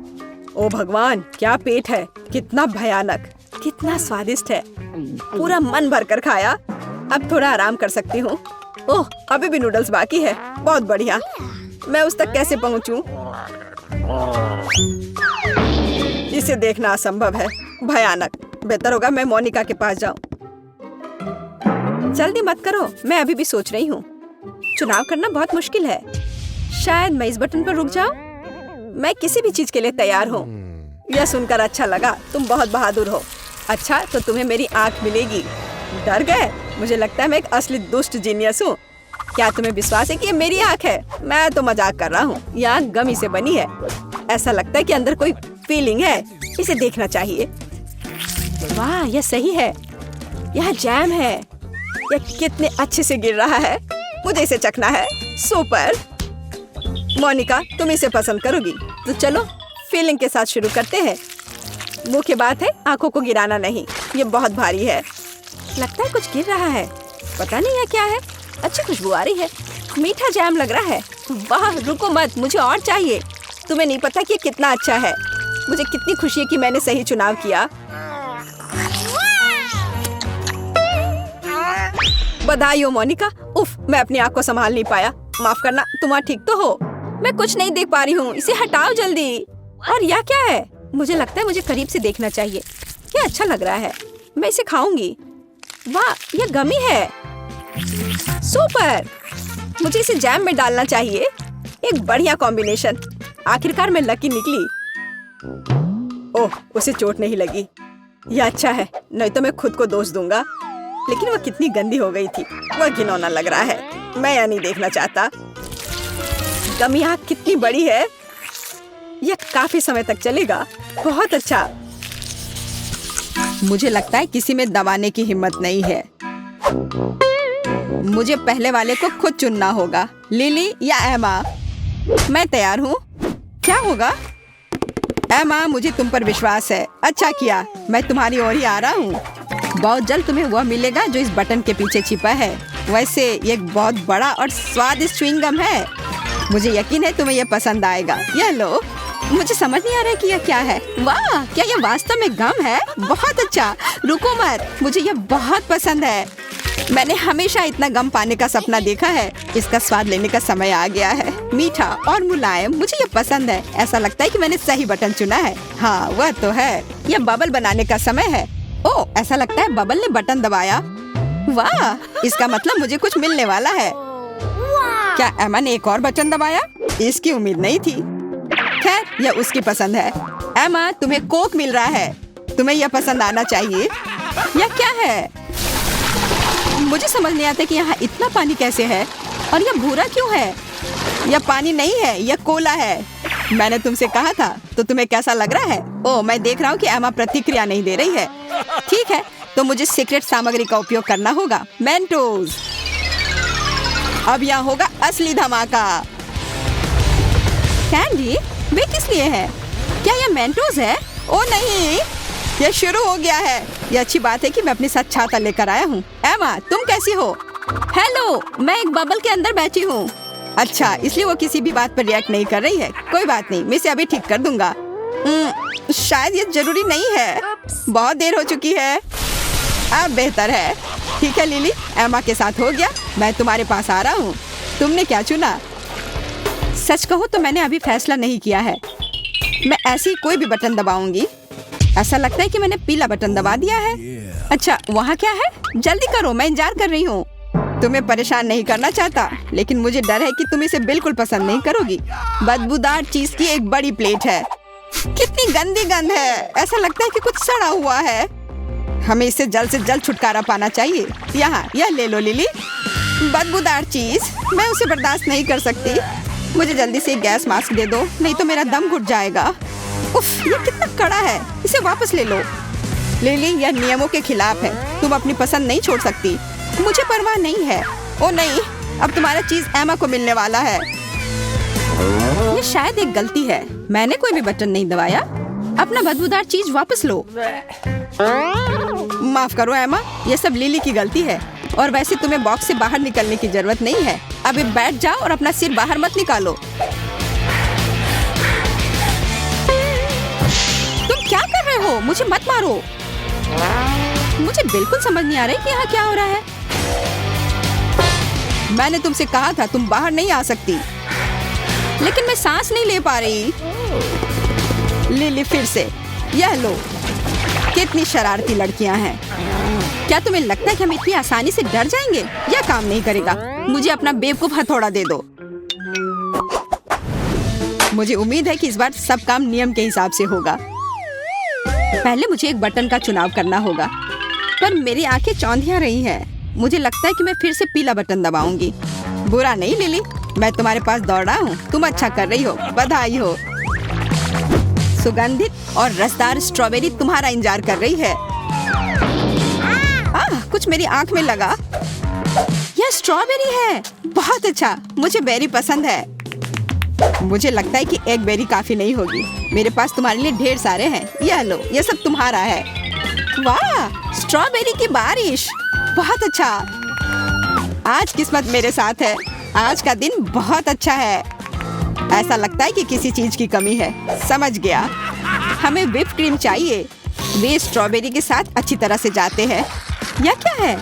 ओह भगवान, क्या पेट है। कितना भयानक, कितना स्वादिष्ट है। पूरा मन भर कर खाया। अब थोड़ा आराम कर सकती हूँ। ओह, अभी भी नूडल्स बाकी है। बहुत बढ़िया। मैं उस तक कैसे पहुँचूं? इसे देखना असंभव है। भयानक। बेहतर होगा मैं मोनिका के पास जाऊं। जल्दी मत करो, मैं अभी भी सोच रही हूँ। चुनाव करना बहुत मुश्किल है। शायद मैं इस बटन पर रुक जाऊं। मैं किसी भी चीज के लिए तैयार हूँ। यह सुनकर अच्छा लगा। तुम बहुत बहादुर हो। अच्छा, तो तुम्हें मेरी आँख मिलेगी। डर गए? मुझे लगता है मैं एक असली दुष्ट जीनियस हूँ। क्या तुम्हें विश्वास है कि ये मेरी आँख है? मैं तो मजाक कर रहा हूँ। यह आँख गमी से बनी है। ऐसा लगता है कि अंदर कोई फीलिंग है। इसे देखना चाहिए। वाह, यह सही है। यह जैम है। यह कितने अच्छे से गिर रहा है। मुझे इसे चखना है। सुपर। मोनिका, तुम इसे पसंद करोगी। तो चलो फीलिंग के साथ शुरू करते हैं। मुख्य बात है आंखों को गिराना नहीं। ये बहुत भारी है। लगता है कुछ गिर रहा है। पता नहीं यह क्या है। अच्छी खुशबू आ रही है। मीठा जैम लग रहा है। वाह, रुको मत, मुझे और चाहिए। तुम्हें नहीं पता कि कितना अच्छा है। मुझे कितनी खुशी है कि मैंने सही चुनाव किया। बधाई हो मोनिका। उफ, मैं अपनी आँख को संभाल नहीं पाया। माफ करना, तुम वहाँ ठीक तो हो? मैं कुछ नहीं देख पा रही हूँ। इसे हटाओ जल्दी। और यह क्या है? मुझे लगता है मुझे करीब से देखना चाहिए। ये अच्छा लग रहा है। मैं इसे खाऊंगी। वाह, यह गमी है। सुपर। मुझे इसे जैम में डालना चाहिए। एक बढ़िया कॉम्बिनेशन। आखिरकार मैं लकी निकली। ओह, उसे चोट नहीं लगी। यह अच्छा है, नहीं तो मैं खुद को दोष दूंगा। लेकिन वह कितनी गंदी हो गई थी। वह घिनौना लग रहा है। मैं यह नहीं देखना चाहता। गमी आँख कितनी बड़ी है। यह काफी समय तक चलेगा। बहुत अच्छा। मुझे लगता है किसी में दबाने की हिम्मत नहीं है। मुझे पहले वाले को खुद चुनना होगा। लिली या एमा? मैं तैयार हूँ। क्या होगा? एमा, मुझे तुम पर विश्वास है। अच्छा किया, मैं तुम्हारी ओर ही आ रहा हूँ। बहुत जल्द तुम्हें वह मिलेगा जो इस बटन के पीछे छिपा है। वैसे ये एक बहुत बड़ा और स्वादिष्ट च्युइंग गम है। मुझे यकीन है तुम्हें यह पसंद आएगा। यह लो। मुझे समझ नहीं आ रहा है कि यह क्या है। वाह, क्या यह वास्तव में गम है? बहुत अच्छा। रुको मत, मुझे यह बहुत पसंद है। मैंने हमेशा इतना गम पाने का सपना देखा है। इसका स्वाद लेने का समय आ गया है। मीठा और मुलायम, मुझे ये पसंद है। ऐसा लगता है कि मैंने सही बटन चुना है। हाँ, वह तो है। यह बबल बनाने का समय है। ओह, ऐसा लगता है बबल ने बटन दबाया। वाह, इसका मतलब मुझे कुछ मिलने वाला है। क्या एमा ने एक और बटन दबाया? इसकी उम्मीद नहीं थी। खैर, यह उसकी पसंद है। एमा, तुम्हें कोक मिल रहा है। तुम्हें यह पसंद आना चाहिए। यह क्या है? मुझे समझ नहीं आता कि यहाँ इतना पानी कैसे है और यह भूरा क्यों है? यह पानी नहीं है, यह कोला है। मैंने तुमसे कहा था। तो तुम्हें कैसा लग रहा है? ओह, मैं देख रहा हूँ कि एमा प्रतिक्रिया नहीं दे रही है। ठीक है, तो मुझे सीक्रेट सामग्री का उपयोग करना होगा। मेंटोस। अब यहाँ होगा असली धमाका। कैंडी, वे किस लिए है? क्या यह मेंटोस है? ओह नहीं, यह शुरू हो गया है। यह अच्छी बात है कि मैं अपने साथ छाता लेकर आया हूँ। एमा, तुम कैसी हो? हेलो, मैं एक बबल के अंदर बैठी हूँ। अच्छा, इसलिए वो किसी भी बात पर रिएक्ट नहीं कर रही है। कोई बात नहीं, मैं इसे अभी ठीक कर दूंगा। शायद ये जरूरी नहीं है। बहुत देर हो चुकी है। अब बेहतर है। ठीक है लिली, एमा के साथ हो गया। मैं तुम्हारे पास आ रहा हूँ। तुमने क्या चुना? सच कहूँ तो मैंने अभी फैसला नहीं किया है। मैं ऐसी कोई भी बटन दबाऊंगी। ऐसा लगता है कि मैंने पीला बटन दबा दिया है। अच्छा, वहाँ क्या है? जल्दी करो, मैं इंतजार कर रही हूँ। तुम्हें परेशान नहीं करना चाहता, लेकिन मुझे डर है कि तुम इसे बिल्कुल पसंद नहीं करोगी। बदबूदार चीज की एक बड़ी प्लेट है। कितनी गंदी गंध है। ऐसा लगता है कि कुछ सड़ा हुआ है। हमें इससे जल्द से जल्द छुटकारा पाना चाहिए। यहाँ, यह ले लो लिली। बदबूदार चीज, मैं उसे बर्दाश्त नहीं कर सकती। मुझे जल्दी से एक गैस मास्क दे दो, नहीं तो मेरा दम घुट जाएगा। उफ, ये कितना कड़ा है। इसे वापस ले लो। लिली, यह नियमों के खिलाफ है। तुम अपनी पसंद नहीं छोड़ सकती। मुझे परवाह नहीं है। ओ नहीं, अब तुम्हारा चीज एमा को मिलने वाला है। ये शायद एक गलती है। मैंने कोई भी बटन नहीं दबाया। अपना बदबूदार चीज वापस लो। माफ करो एमा, ये सब लिली की गलती है। और वैसे तुम्हें बॉक्स से बाहर निकलने की जरूरत नहीं है। अभी बैठ जाओ और अपना सिर बाहर मत निकालो। तुम क्या कर रहे हो? मुझे मत मारो। मुझे बिल्कुल समझ नहीं आ रहा है कि यहाँ क्या हो रहा है। मैंने तुमसे कहा था तुम बाहर नहीं आ सकती, लेकिन मैं सांस नहीं ले पा रही। लिली, फिर से। यह लो। कितनी शरारती लड़कियां हैं। क्या तुम्हें लगता है कि हम इतनी आसानी से डर जाएंगे? यह काम नहीं करेगा। मुझे अपना बेवकूफ हथौड़ा दे दो। मुझे उम्मीद है कि इस बार सब काम नियम के हिसाब से होगा। पहले मुझे एक बटन का चुनाव करना होगा, पर मेरी आंखें चौंधिया रही हैं। मुझे लगता है कि मैं फिर से पीला बटन दबाऊंगी। बुरा नहीं लिली, मैं तुम्हारे पास दौड़ा हूँ। तुम अच्छा कर रही हो, बधाई हो। सुगंधित और रसदार स्ट्रॉबेरी तुम्हारा इंतजार कर रही है। कुछ मेरी आंख में लगा। यह स्ट्रॉबेरी है। बहुत अच्छा, मुझे बेरी पसंद है। मुझे लगता है कि एक बेरी काफी नहीं होगी। मेरे पास तुम्हारे लिए ढेर सारे हैं। यह लो, यह सब तुम्हारा है। वाह, स्ट्रॉबेरी की बारिश। बहुत अच्छा। आज किस्मत मेरे साथ है। आज का दिन बहुत अच्छा है। ऐसा लगता है कि किसी चीज की कमी है। समझ गया, हमें व्हिप क्रीम चाहिए। वे स्ट्रॉबेरी के साथ अच्छी तरह से जाते हैं। यह क्या है?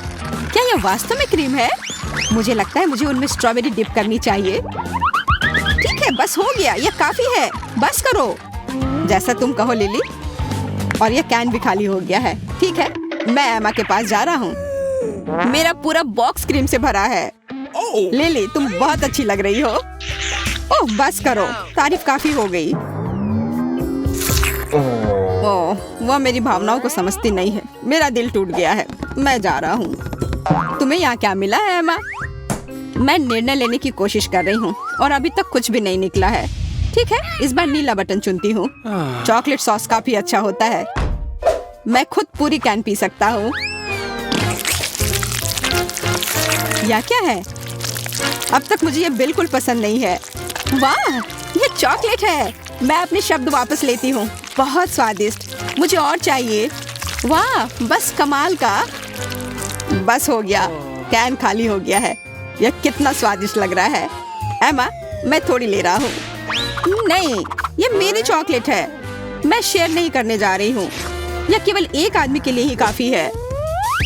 क्या यह वास्तव में क्रीम है? मुझे लगता है मुझे उनमें स्ट्रॉबेरी डिप करनी चाहिए। ठीक है, बस हो गया। यह काफी है। बस करो। जैसा तुम कहो लिली। और यह कैन भी खाली हो गया है। ठीक है, मैं एमा के पास जा रहा हूँ। मेरा पूरा बॉक्स क्रीम से भरा है। लिली, तुम बहुत अच्छी लग रही हो। ओह, बस करो। तारीफ काफी हो गई। ओह, वह मेरी भावनाओं को समझती नहीं है। मेरा दिल टूट गया है। मैं जा रहा हूँ। तुम्हें यहाँ क्या मिला है एमा? मैं निर्णय लेने की कोशिश कर रही हूँ और अभी तक कुछ भी नहीं निकला है। ठीक है, इस बार नीला बटन चुनती हूँ। चॉकलेट सॉस काफी अच्छा होता है। मैं खुद पूरी कैन पी सकता हूँ। यह क्या है? अब तक मुझे ये बिल्कुल पसंद नहीं है। वाह, ये चॉकलेट है। मैं अपने शब्द वापस लेती हूँ। बहुत स्वादिष्ट, मुझे और चाहिए। वाह, बस कमाल का। बस हो गया, कैन खाली हो गया है। यह कितना स्वादिष्ट लग रहा है। एमा, मैं थोड़ी ले रहा हूँ। नहीं, ये मेरी चॉकलेट है। मैं शेयर नहीं करने जा रही हूँ। यह केवल एक आदमी के लिए ही काफी है।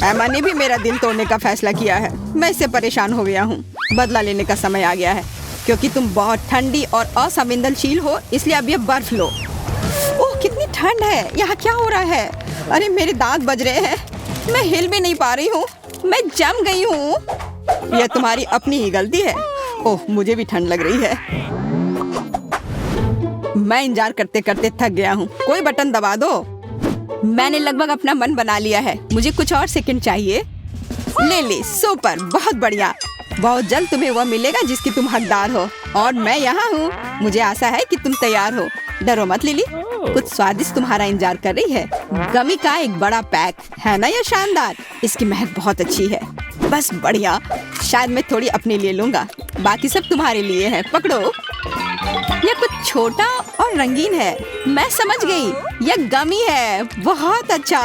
एमा ने भी मेरा दिल तोड़ने का फैसला किया है। मैं इससे परेशान हो गया हूँ। बदला लेने का समय आ गया है। क्योंकि तुम बहुत ठंडी और असंवेदनशील हो, इसलिए अब ये बर्फ लो। ओह, कितनी ठंड है। यहाँ क्या हो रहा है? अरे मेरे दांत बज रहे हैं। मैं हिल भी नहीं पा रही हूँ। मैं जम गई हूँ। यह तुम्हारी अपनी ही गलती है। ओह, मुझे भी ठंड लग रही है। मैं इंतजार करते करते थक गया हूँ। कोई बटन दबा दो। मैंने लगभग अपना मन बना लिया है। मुझे कुछ और सेकंड चाहिए। ले ले, सुपर, बहुत बढ़िया। बहुत जल्द तुम्हें वह मिलेगा जिसकी तुम हकदार हो। और मैं यहाँ हूँ। मुझे आशा है कि तुम तैयार हो। डरो मत लिली, कुछ स्वादिष्ट तुम्हारा इंतजार कर रही है। गमी का एक बड़ा पैक है ना, यह शानदार। इसकी महक बहुत अच्छी है। बस बढ़िया। शायद मैं थोड़ी अपने लिए लूंगा, बाकी सब तुम्हारे लिए है। पकड़ो। यह कुछ छोटा और रंगीन है। मैं समझ गई, यह गमी है। बहुत अच्छा।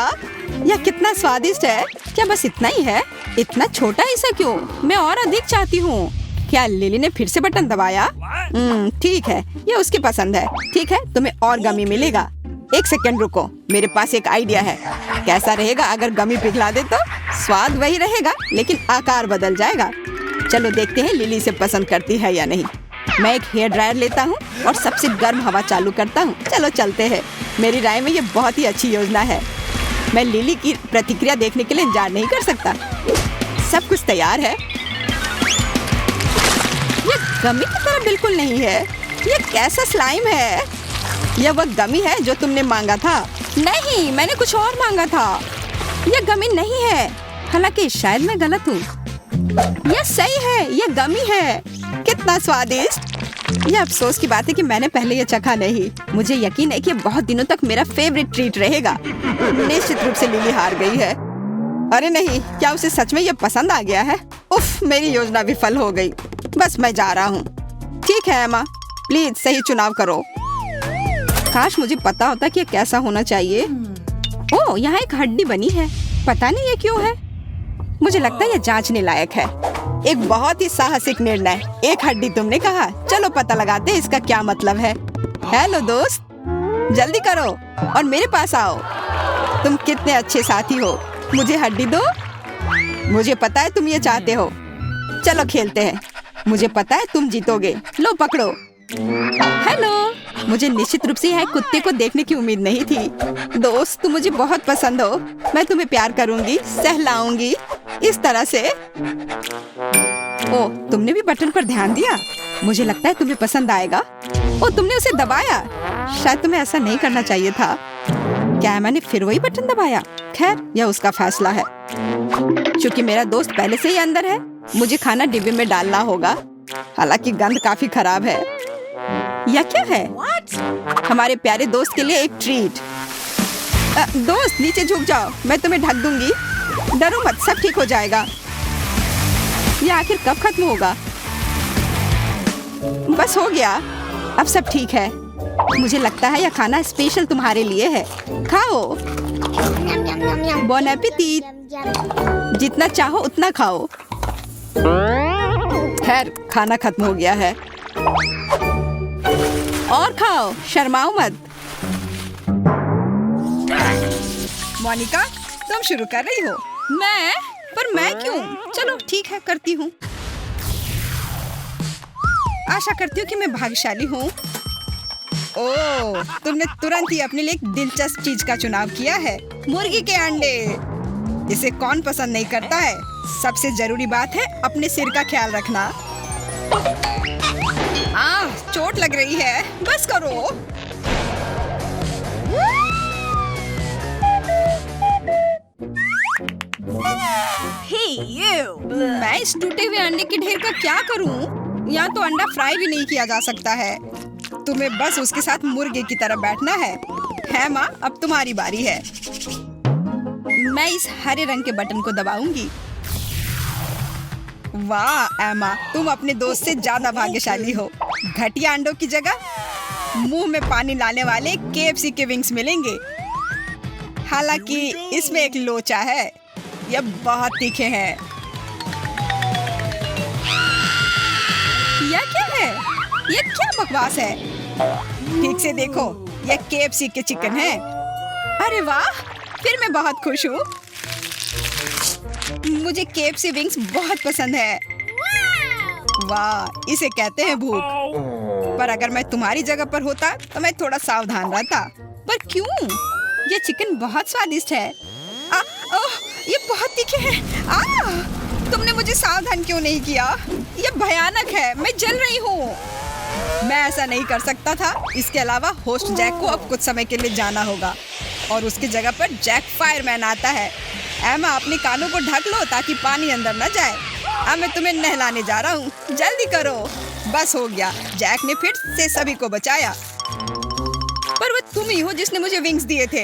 यह कितना स्वादिष्ट है। क्या बस इतना ही है? इतना छोटा ऐसा क्यों? मैं और अधिक चाहती हूँ। क्या लिली ने फिर से बटन दबाया? ठीक है, ये उसकी पसंद है। ठीक है, तुम्हें और गमी मिलेगा। एक सेकंड रुको, मेरे पास एक आइडिया है। कैसा रहेगा अगर गमी पिघला दे तो? स्वाद वही रहेगा, लेकिन आकार बदल जाएगा। चलो देखते हैं लिली इसे पसंद करती है या नहीं। मैं एक हेयर ड्रायर लेता हूँ और सबसे गर्म हवा चालू करता हूँ। चलो चलते हैं। मेरी राय में ये बहुत ही अच्छी योजना है। मैं लिली की प्रतिक्रिया देखने के लिए इंतजार नहीं कर सकता। सब कुछ तैयार है। ये गमी की तरह बिल्कुल नहीं है। ये कैसा स्लाइम है? यह वह गमी है जो तुमने मांगा था। नहीं, मैंने कुछ और मांगा था। यह गमी नहीं है। हालांकि शायद मैं गलत हूँ। यह सही है, यह गमी है। कितना स्वादिष्ट। यह अफसोस की बात है कि मैंने पहले यह चखा नहीं। मुझे यकीन है कि यह बहुत दिनों तक मेरा फेवरेट ट्रीट रहेगा। निश्चित रूप से लिली हार गई है। अरे नहीं, क्या उसे सच में यह पसंद आ गया है? उफ, मेरी योजना विफल हो गई। बस मैं जा रहा हूँ। ठीक है एमा, प्लीज सही चुनाव करो। काश मुझे पता होता कि यह कैसा होना चाहिए। ओह, यहाँ एक हड्डी बनी है। पता नहीं ये क्यों है। मुझे लगता है यह जांचने लायक है। एक बहुत ही साहसिक निर्णय। एक हड्डी तुमने कहा। चलो पता लगाते हैं इसका क्या मतलब है। हेलो दोस्त, जल्दी करो और मेरे पास आओ। तुम कितने अच्छे साथी हो। मुझे हड्डी दो। मुझे पता है तुम ये चाहते हो। चलो खेलते हैं। मुझे पता है तुम जीतोगे। लो पकड़ो। हेलो, मुझे निश्चित रूप से यहाँ कुत्ते को देखने की उम्मीद नहीं थी। दोस्त, तुम मुझे बहुत पसंद हो। मैं तुम्हें प्यार करूंगी, सहलाऊंगी इस तरह से। ओह, तुमने भी बटन पर ध्यान दिया। मुझे लगता है तुम्हें पसंद आएगा। ओह, तुमने उसे दबाया। शायद तुम्हें ऐसा नहीं करना चाहिए था। क्या मैंने फिर वही बटन दबाया? खैर, यह उसका फैसला है। क्योंकि मेरा दोस्त पहले से ही अंदर है, मुझे खाना डिब्बे में डालना होगा। हालांकि गंध काफी खराब है। यह क्या है? हमारे प्यारे दोस्त के लिए एक ट्रीट। दोस्त, नीचे झुक जाओ, मैं तुम्हें ढक दूंगी। डरो मत, सब ठीक हो जाएगा। यह आखिर कब खत्म होगा? बस हो गया, अब सब ठीक है। मुझे लगता है यह खाना स्पेशल तुम्हारे लिए है। खाओ। बॉन एपेटीट। जितना चाहो उतना खाओ। खैर, खाना खत्म हो गया है। और खाओ, शर्माओ मत। मोनिका, तुम शुरू कर रही हो। मैं क्यों? चलो ठीक है, करती हूँ। आशा करती हूँ कि मैं भाग्यशाली हूँ। ओह, तुमने तुरंत ही अपने लिए एक दिलचस्प चीज का चुनाव किया है। मुर्गी के अंडे। इसे कौन पसंद नहीं करता है? सबसे जरूरी बात है अपने सिर का ख्याल रखना। चोट लग रही है। बस करो। Hey, you! मैं इस टूटे हुए अंडे के ढेर का क्या करूं? यहाँ तो अंडा फ्राई भी नहीं किया जा सकता है। तुम्हें बस उसके साथ मुर्गे की तरह बैठना है माँ, अब तुम्हारी बारी है। मैं इस हरे रंग के बटन को दबाऊंगी। वाह एमा, तुम अपने दोस्त से ज्यादा भाग्यशाली हो। घटिया अंडों की जगह मुंह में पानी लाने वाले KFC के विंग्स मिलेंगे। हालांकि इसमें एक लोचा है, यह बहुत तीखे हैं। यह क्या है? यह क्या बकवास है? ठीक से देखो, यह KFC के चिकन है। अरे वाह, फिर मैं बहुत खुश हूँ। मुझे KFC विंग्स बहुत पसंद है। वाह, इसे कहते हैं भूख। पर अगर मैं तुम्हारी जगह पर होता तो मैं थोड़ा सावधान रहता। पर क्यों? ये चिकन बहुत स्वादिष्ट है। ओह, ये बहुत तीखे हैं। तुमने मुझे सावधान क्यों नहीं किया? ये भयानक है, मैं जल रही हूँ। मैं ऐसा नहीं कर सकता था। इसके अलावा होस्ट जैक को अब कुछ समय के लिए जाना होगा और उसकी जगह पर जैक फायरमैन आता है। एमा, अपने कानों को ढक लो ताकि पानी अंदर न जाए। अब मैं तुम्हें नहलाने जा रहा हूँ, जल्दी करो। बस हो गया, जैक ने फिर से सभी को बचाया। पर वो तुम ही हो जिसने मुझे विंग्स दिए थे।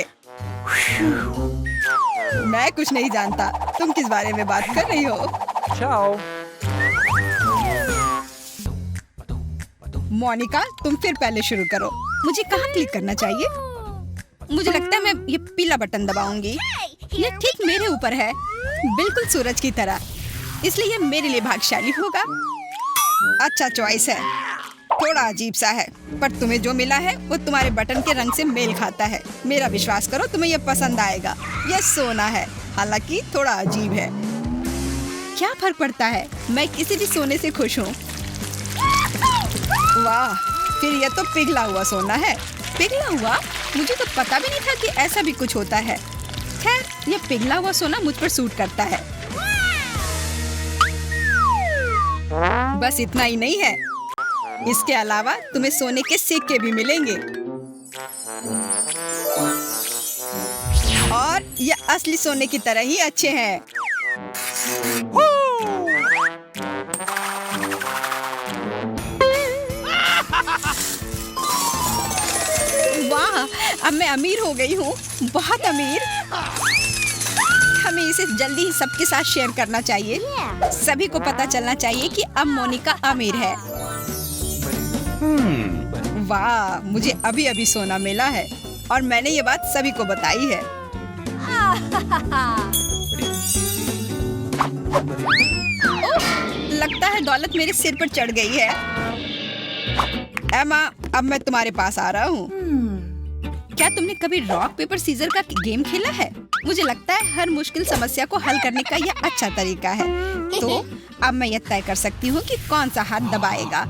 मैं कुछ नहीं जानता, तुम किस बारे में बात कर रही हो? Ciao. मोनिका, तुम फिर पहले शुरू करो। मुझे कहाँ क्लिक करना चाहिए? मुझे लगता है मैं ये पीला बटन दबाऊंगी। ये ठीक मेरे ऊपर है, बिल्कुल सूरज की तरह, इसलिए ये मेरे लिए भाग्यशाली होगा। अच्छा चॉइस है, थोड़ा अजीब सा है, पर तुम्हें जो मिला है वो तुम्हारे बटन के रंग से मेल खाता है। मेरा विश्वास करो, तुम्हें ये पसंद आएगा। यह सोना है, हालांकि थोड़ा अजीब है। क्या फर्क पड़ता है, मैं किसी भी सोने से खुश हूँ। वाह, फिर यह तो पिघला हुआ सोना है। पिघला हुआ? मुझे तो पता भी नहीं था कि ऐसा भी कुछ होता है। खैर, यह पिघला हुआ सोना मुझ पर सूट करता है। बस इतना ही नहीं है, इसके अलावा तुम्हें सोने के सिक्के भी मिलेंगे और ये असली सोने की तरह ही अच्छे हैं। वाह, अब मैं अमीर हो गई हूँ, बहुत अमीर। हमें इसे जल्दी ही सबके साथ शेयर करना चाहिए। सभी को पता चलना चाहिए कि अब मोनिका अमीर है। वाह, मुझे अभी अभी सोना मिला है और मैंने ये बात सभी को बताई है। ओह, लगता है दौलत मेरे सिर पर चढ़ गई है। एमा, अब मैं तुम्हारे पास आ रहा हूँ। क्या तुमने कभी रॉक पेपर सीजर का गेम खेला है? मुझे लगता है हर मुश्किल समस्या को हल करने का यह अच्छा तरीका है। तो अब मैं यह तय कर सकती हूँ कि कौन सा हाथ दबाएगा।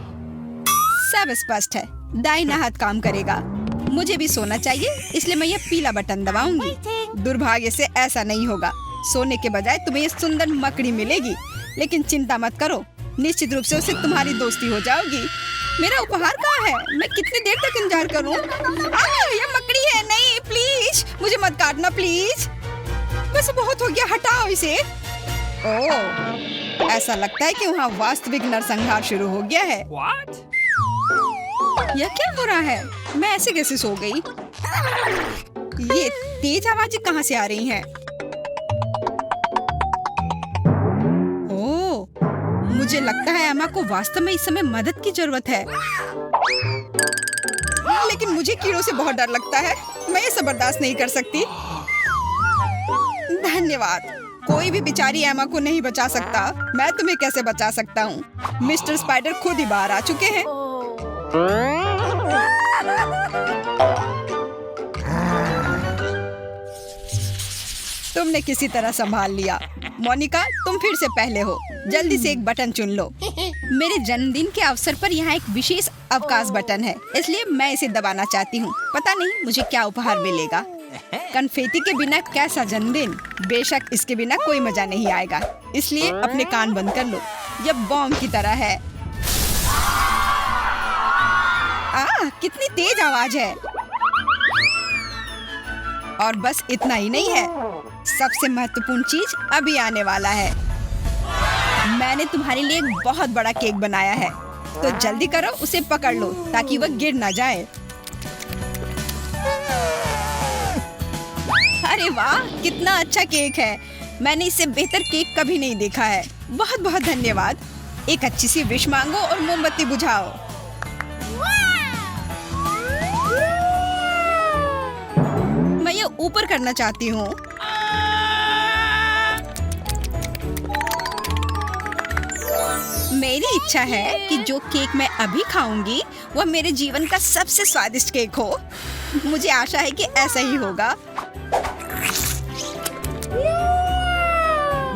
सब स्पष्ट है, दाहिना हाथ काम करेगा। मुझे भी सोना चाहिए, इसलिए मैं यह पीला बटन दबाऊंगी। दुर्भाग्य से ऐसा नहीं होगा। सोने के बजाय तुम्हें यह सुंदर मकड़ी मिलेगी, लेकिन चिंता मत करो, निश्चित रूप से उसे तुम्हारी दोस्ती हो जाओगी। मेरा उपहार कहाँ है? मैं कितनी देर तक इंतजार करूं? यह मकड़ी है। नहीं, प्लीज मुझे मत काटना, प्लीज। बस बहुत हो गया, हटाओ इसे। ओह, ऐसा लगता है कि वहाँ वास्तविक नरसंहार शुरू हो गया है। What? यह क्या हो रहा है? मैं ऐसे कैसे सो गई? ये तेज आवाजें कहाँ से आ रही हैं? ओह, मुझे लगता है एमा को वास्तव में इस समय मदद की जरूरत है। लेकिन मुझे कीड़ों से बहुत डर लगता है, मैं ये सब बर्दाश्त नहीं कर सकती। धन्यवाद। कोई भी बेचारी एमा को नहीं बचा सकता। मैं तुम्हें कैसे बचा सकता हूँ? मिस्टर स्पाइडर खुद ही बाहर आ चुके हैं। तुमने किसी तरह संभाल लिया। मोनिका, तुम फिर से पहले हो। जल्दी से एक बटन चुन लो। मेरे जन्मदिन के अवसर पर यहाँ एक विशेष अवकाश बटन है, इसलिए मैं इसे दबाना चाहती हूँ। पता नहीं मुझे क्या उपहार मिलेगा। कन्फेटी के बिना कैसा जन्मदिन? बेशक इसके बिना कोई मजा नहीं आएगा, इसलिए अपने कान बंद कर लो। यह बॉम्ब की तरह है। कितनी तेज आवाज है। और बस इतना ही नहीं है, सबसे महत्वपूर्ण चीज अभी आने वाला है। मैंने तुम्हारे लिए एक बहुत बड़ा केक बनाया है, तो जल्दी करो, उसे पकड़ लो ताकि वह गिर ना जाए। अरे वाह, कितना अच्छा केक है। मैंने इससे बेहतर केक कभी नहीं देखा है। बहुत बहुत धन्यवाद। एक अच्छी सी विश मांगो और मोमबत्ती बुझाओ। ऊपर करना चाहती हूँ। मेरी इच्छा है कि जो केक मैं अभी खाऊंगी वह मेरे जीवन का सबसे स्वादिष्ट केक हो। मुझे आशा है कि ऐसा ही होगा।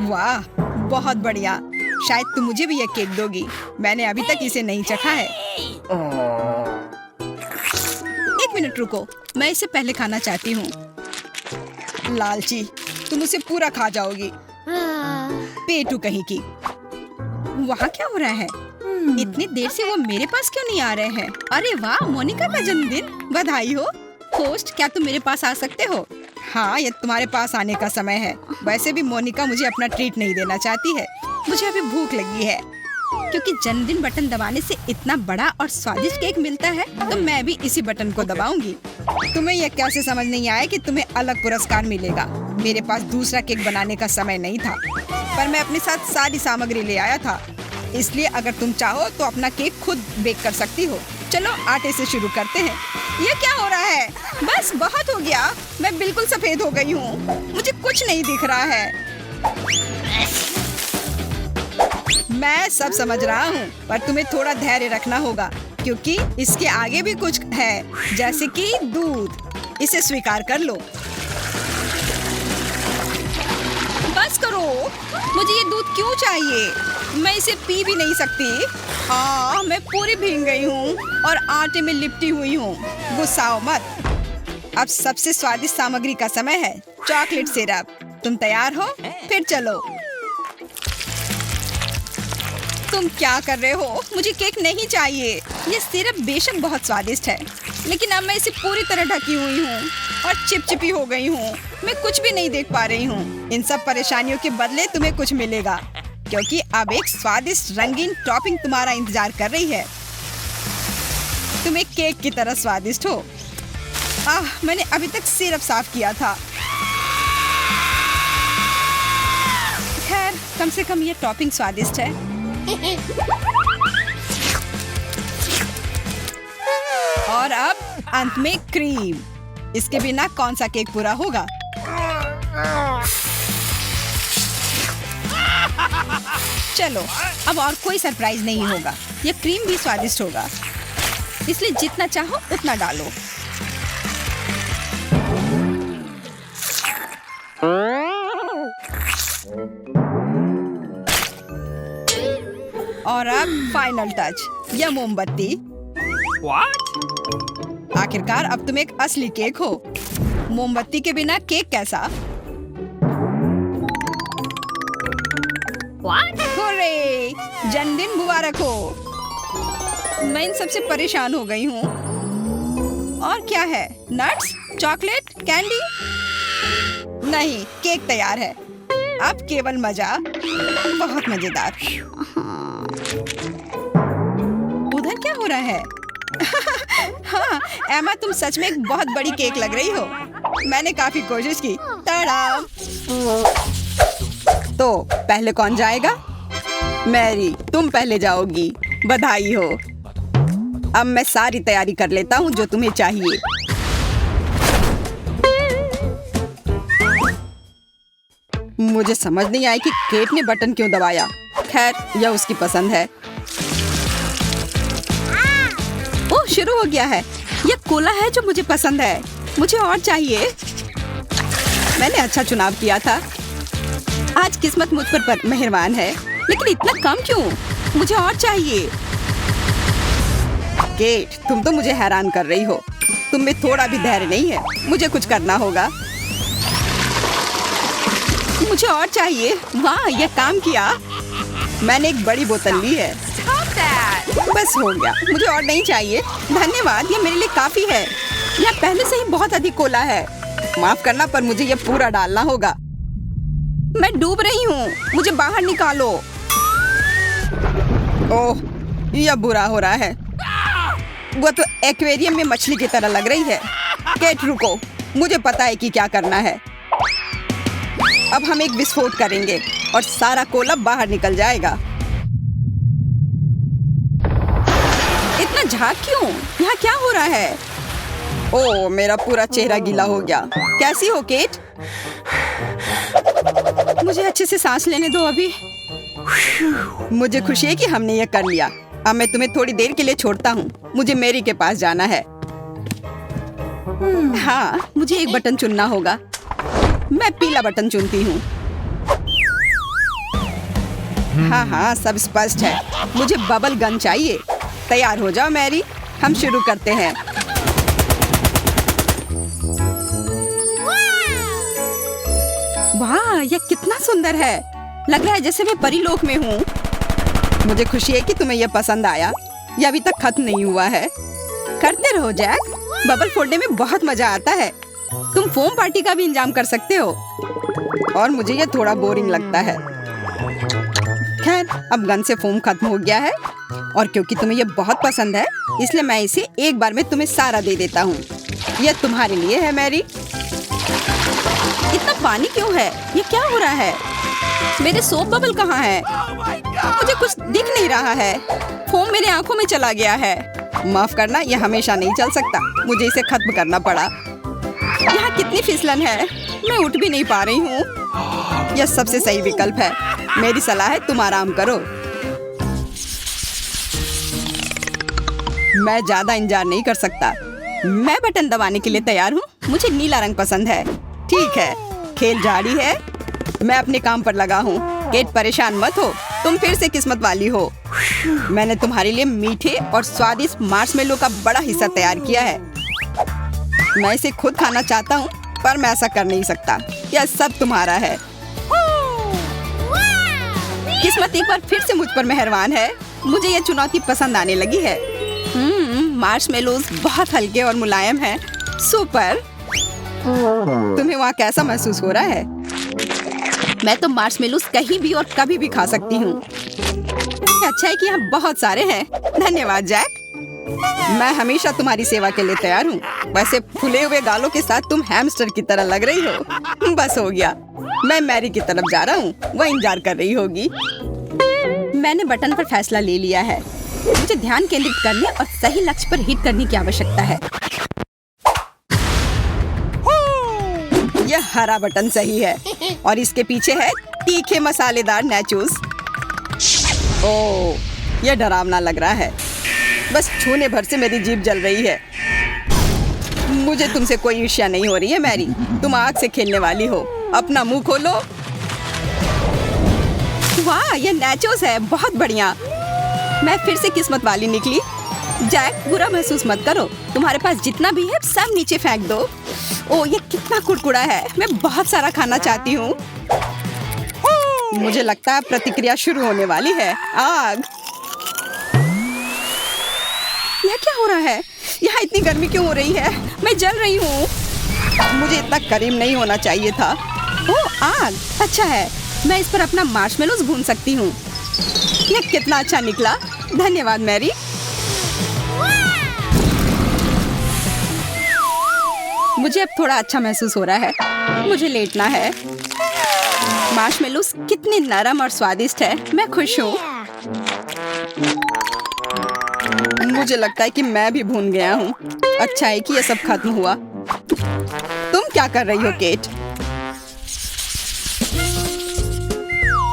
वाह, बहुत बढ़िया। शायद तुम मुझे भी यह केक दोगी। मैंने अभी तक इसे नहीं चखा है। एक मिनट रुको, मैं इसे पहले खाना चाहती हूँ। लालची, तुम उसे पूरा खा जाओगी। पेटू कहीं की। वहाँ क्या हो रहा है? इतनी देर से वो मेरे पास क्यों नहीं आ रहे हैं? अरे वाह, मोनिका का जन्मदिन, बधाई हो। होस्ट, क्या तुम मेरे पास आ सकते हो? हाँ, ये तुम्हारे पास आने का समय है। वैसे भी मोनिका मुझे अपना ट्रीट नहीं देना चाहती है। मुझे अभी भूख लगी है। क्योंकि जन्मदिन बटन दबाने से इतना बड़ा और स्वादिष्ट केक मिलता है, तो मैं भी इसी बटन को दबाऊंगी। तुम्हें यह कैसे समझ नहीं आया कि तुम्हें अलग पुरस्कार मिलेगा? मेरे पास दूसरा केक बनाने का समय नहीं था, पर मैं अपने साथ सारी सामग्री ले आया था। इसलिए अगर तुम चाहो तो अपना केक खुद बेक कर सकती हो। चलो आटे से शुरू करते हैं। ये क्या हो रहा है? बस बहुत हो गया। मैं बिल्कुल सफेद हो गई हूँ। मुझे कुछ नहीं दिख रहा है। मैं सब समझ रहा हूँ, पर तुम्हें थोड़ा धैर्य रखना होगा, क्योंकि इसके आगे भी कुछ है, जैसे कि दूध। इसे स्वीकार कर लो। बस करो, मुझे ये दूध क्यों चाहिए? मैं इसे पी भी नहीं सकती। मैं पूरी भीग गई हूँ और आटे में लिपटी हुई हूँ। गुस्साओ मत। अब सबसे स्वादिष्ट सामग्री का समय है, चॉकलेट सिरप। तुम तैयार हो? फिर चलो। तुम क्या कर रहे हो? मुझे केक नहीं चाहिए। ये सिरप बेशक बहुत स्वादिष्ट है, लेकिन अब मैं इसे पूरी तरह ढकी हुई हूँ और चिपचिपी हो गई हूँ। मैं कुछ भी नहीं देख पा रही हूँ। इन सब परेशानियों के बदले तुम्हें कुछ मिलेगा, क्योंकि अब एक स्वादिष्ट रंगीन टॉपिंग तुम्हारा इंतजार कर रही है। तुम एक केक की तरह स्वादिष्ट हो। मैंने अभी तक सिरप साफ किया था। खैर, कम से कम ये टॉपिंग स्वादिष्ट है। और अब अंत में क्रीम। इसके बिना कौन सा केक पूरा होगा? चलो, अब और कोई सरप्राइज नहीं होगा। ये क्रीम भी स्वादिष्ट होगा, इसलिए जितना चाहो उतना डालो। और अब फाइनल टच, यह मोमबत्ती। आखिरकार अब तुम एक असली केक हो। मोमबत्ती के बिना केक कैसा? हुर्रे! जन्मदिन मुबारक हो। मैं इन सबसे परेशान हो गई हूँ। और क्या है? Nuts, chocolate, candy? नहीं, केक तैयार है। अब केवल मजा। बहुत मजेदार। उधर क्या हो रहा है? हाँ, एमा, तुम सच में एक बहुत बड़ी केक लग रही हो। मैंने काफी कोशिश की। ताड़ा! तो पहले कौन जाएगा? मैरी, तुम पहले जाओगी। बधाई हो। अब मैं सारी तैयारी कर लेता हूँ जो तुम्हें चाहिए। मुझे समझ नहीं आया कि केट ने बटन क्यों दबाया। खैर, यह उसकी पसंद है। ओह, शुरू हो गया है। यह कोला है जो मुझे पसंद है। मुझे और चाहिए। मैंने अच्छा चुनाव किया था। आज किस्मत मुझ पर मेहरबान है, लेकिन इतना कम क्यों? मुझे और चाहिए। केट, तुम तो मुझे हैरान कर रही हो। तुम में थोड़ा भी धैर्य नहीं है। मुझे कुछ करना होगा। मुझे और चाहिए। वाह, यह काम किया। मैंने एक बड़ी बोतल ली है। बस हो गया। मुझे और नहीं चाहिए। धन्यवाद, यह मेरे लिए काफी है। यह पहले से ही बहुत अधिक कोला है। माफ करना, पर मुझे यह पूरा डालना होगा। मैं डूब रही हूँ। मुझे बाहर निकालो। ओह, यह बुरा हो रहा है। वो तो एक्वेरियम में मछली की तरह लग रही है। केट, रुको। मुझे पता है कि क्या करना है। अब हम एक विस्फोट करेंगे और सारा कोला बाहर निकल जाएगा। इतना झाग क्यों? यहाँ क्या हो रहा है? ओह, मेरा पूरा चेहरा गीला हो गया। कैसी हो केट? मुझे अच्छे से सांस लेने दो अभी। मुझे खुशी है कि हमने ये कर लिया। अब मैं तुम्हें थोड़ी देर के लिए छोड़ता हूँ। मुझे मैरी के पास जाना है। हाँ, मुझे एक बटन चुनना होगा। मैं पीला बटन चुनती हूँ। हाँ हाँ, सब स्पष्ट है। मुझे बबल गन चाहिए। तैयार हो जाओ मैरी, हम शुरू करते हैं। वाह, यह कितना सुंदर है। लग रहा है जैसे मैं परीलोक में हूँ। मुझे खुशी है कि तुम्हें यह पसंद आया। यह अभी तक खत्म नहीं हुआ है। करते रहो जैक, बबल फोड़ने में बहुत मजा आता है। तुम फोम पार्टी का भी इंतजाम कर सकते हो। और मुझे यह थोड़ा बोरिंग लगता है। खैर, अब गन से फोम खत्म हो गया है और क्योंकि तुम्हें यह बहुत पसंद है इसलिए मैं इसे एक बार में तुम्हें सारा दे देता हूँ। यह तुम्हारे लिए है मैरी। इतना पानी क्यों है? ये क्या हो रहा है? मेरे सोप बबल कहाँ है? मुझे कुछ दिख नहीं रहा है। फोम मेरे आंखों में चला गया है। माफ करना, यह हमेशा नहीं चल सकता। मुझे इसे खत्म करना पड़ा। यहाँ कितनी फिसलन है, मैं उठ भी नहीं पा रही हूँ। यह सबसे सही विकल्प है। मेरी सलाह है तुम आराम करो। मैं ज्यादा इंतजार नहीं कर सकता। मैं बटन दबाने के लिए तैयार हूँ। मुझे नीला रंग पसंद है। ठीक है, खेल जारी है। मैं अपने काम पर लगा हूँ। केट, परेशान मत हो, तुम फिर से किस्मत वाली हो। मैंने तुम्हारे लिए मीठे और स्वादिष्ट मार्शमेलो का बड़ा हिस्सा तैयार किया है। मैं इसे खुद खाना चाहता हूँ पर मैं ऐसा कर नहीं सकता। यह सब तुम्हारा है। किस्मत एक बार फिर से मुझ पर मेहरबान है। मुझे यह चुनौती पसंद आने लगी है। मार्शमेलोज बहुत हल्के और मुलायम हैं। सुपर। तुम्हें वहाँ कैसा महसूस हो रहा है? मैं तो मार्शमेलोज कहीं भी और कभी भी खा सकती हूँ। अच्छा है कि यहाँ बहुत सारे हैं। धन्यवाद जैक। मैं हमेशा तुम्हारी सेवा के लिए तैयार हूँ। वैसे फूले हुए गालों के साथ तुम हैमस्टर की तरह लग रही हो। बस हो गया। मैं मैरी की तरफ जा रहा हूँ। वह इंतजार कर रही होगी। मैंने बटन पर फैसला ले लिया है। मुझे ध्यान केंद्रित करने और सही लक्ष्य पर हिट करने की आवश्यकता है। यह हरा बटन सही है और इसके पीछे है तीखे मसालेदार नैचोस। ओह, यह डरावना लग रहा है। बस छूने भर से मेरी जीभ जल रही है। मुझे तुमसे कोई ईर्ष्या नहीं हो रही है मैरी। तुम आग से खेलने वाली हो। अपना मुंह खोलो। वाह, यह नैचोस है। बहुत बढ़िया। मैं फिर से किस्मत वाली निकली। जैक, बुरा महसूस मत करो। तुम्हारे पास जितना भी है सब नीचे फेंक दो। ओह, ये कितना कुड़कुड़ा है। मैं बहुत सारा खाना चाहती हूँ। मुझे लगता है प्रतिक्रिया शुरू होने वाली है। आग। यह क्या हो रहा है? यहाँ इतनी गर्मी क्यों हो रही है? मैं जल रही हूँ। मुझे इतना करीब नहीं होना चाहिए था। ओह, आग। अच्छा है, मैं इस पर अपना मार्शमेलोज भून सकती हूँ। यह कितना अच्छा निकला। धन्यवाद मैरी। मुझे अब थोड़ा अच्छा महसूस हो रहा है। मुझे लेटना है। मार्शमेलोज कितने नरम और स्वादिष्ट है। मैं खुश हूँ। मुझे लगता है कि मैं भी भून गया हूँ। अच्छा है कि यह सब खत्म हुआ। तुम क्या कर रही हो केट?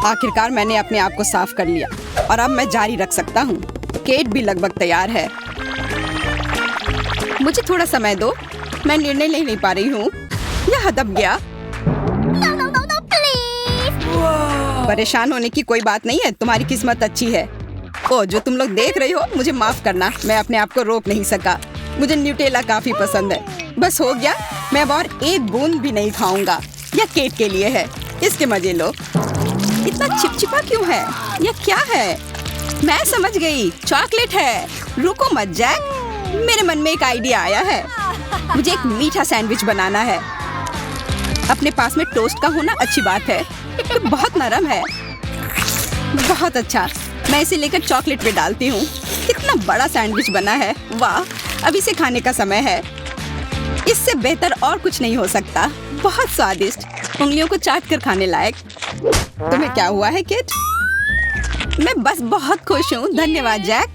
आखिरकार मैंने अपने आप को साफ कर लिया और अब मैं जारी रख सकता हूँ। केट भी लगभग तैयार है। मुझे थोड़ा समय दो। मैं निर्णय ले नहीं पा रही हूँ। यह दब गया। परेशान होने की कोई बात नहीं है। तुम्हारी किस्मत अच्छी है। ओ, जो तुम लोग देख रहे हो, मुझे माफ करना। मैं अपने आप को रोक नहीं सका। मुझे न्यूटेला काफी पसंद है। बस हो गया। मैं अब और एक बूंद भी नहीं खाऊंगा। यह केट के लिए है। इसके मजे लो। इतना चिपचिपा क्यों है? यह क्या है? मैं समझ गई। चॉकलेट है। रुको मत जैक। मेरे मन में एक आइडिया आया है। मुझे एक मीठा सैंडविच बनाना है। अपने पास में टोस्ट का होना अच्छी बात है। ये बहुत नरम है। बहुत अच्छा। मैं इसे लेकर चॉकलेट पे डालती हूँ। कितना बड़ा सैंडविच बना है। वाह, अब इसे खाने का समय है। इससे बेहतर और कुछ नहीं हो सकता। बहुत स्वादिष्ट, उंगलियों को चाट कर खाने लायक। तुम्हें क्या हुआ है किट? मैं बस बहुत खुश हूँ। धन्यवाद जैक।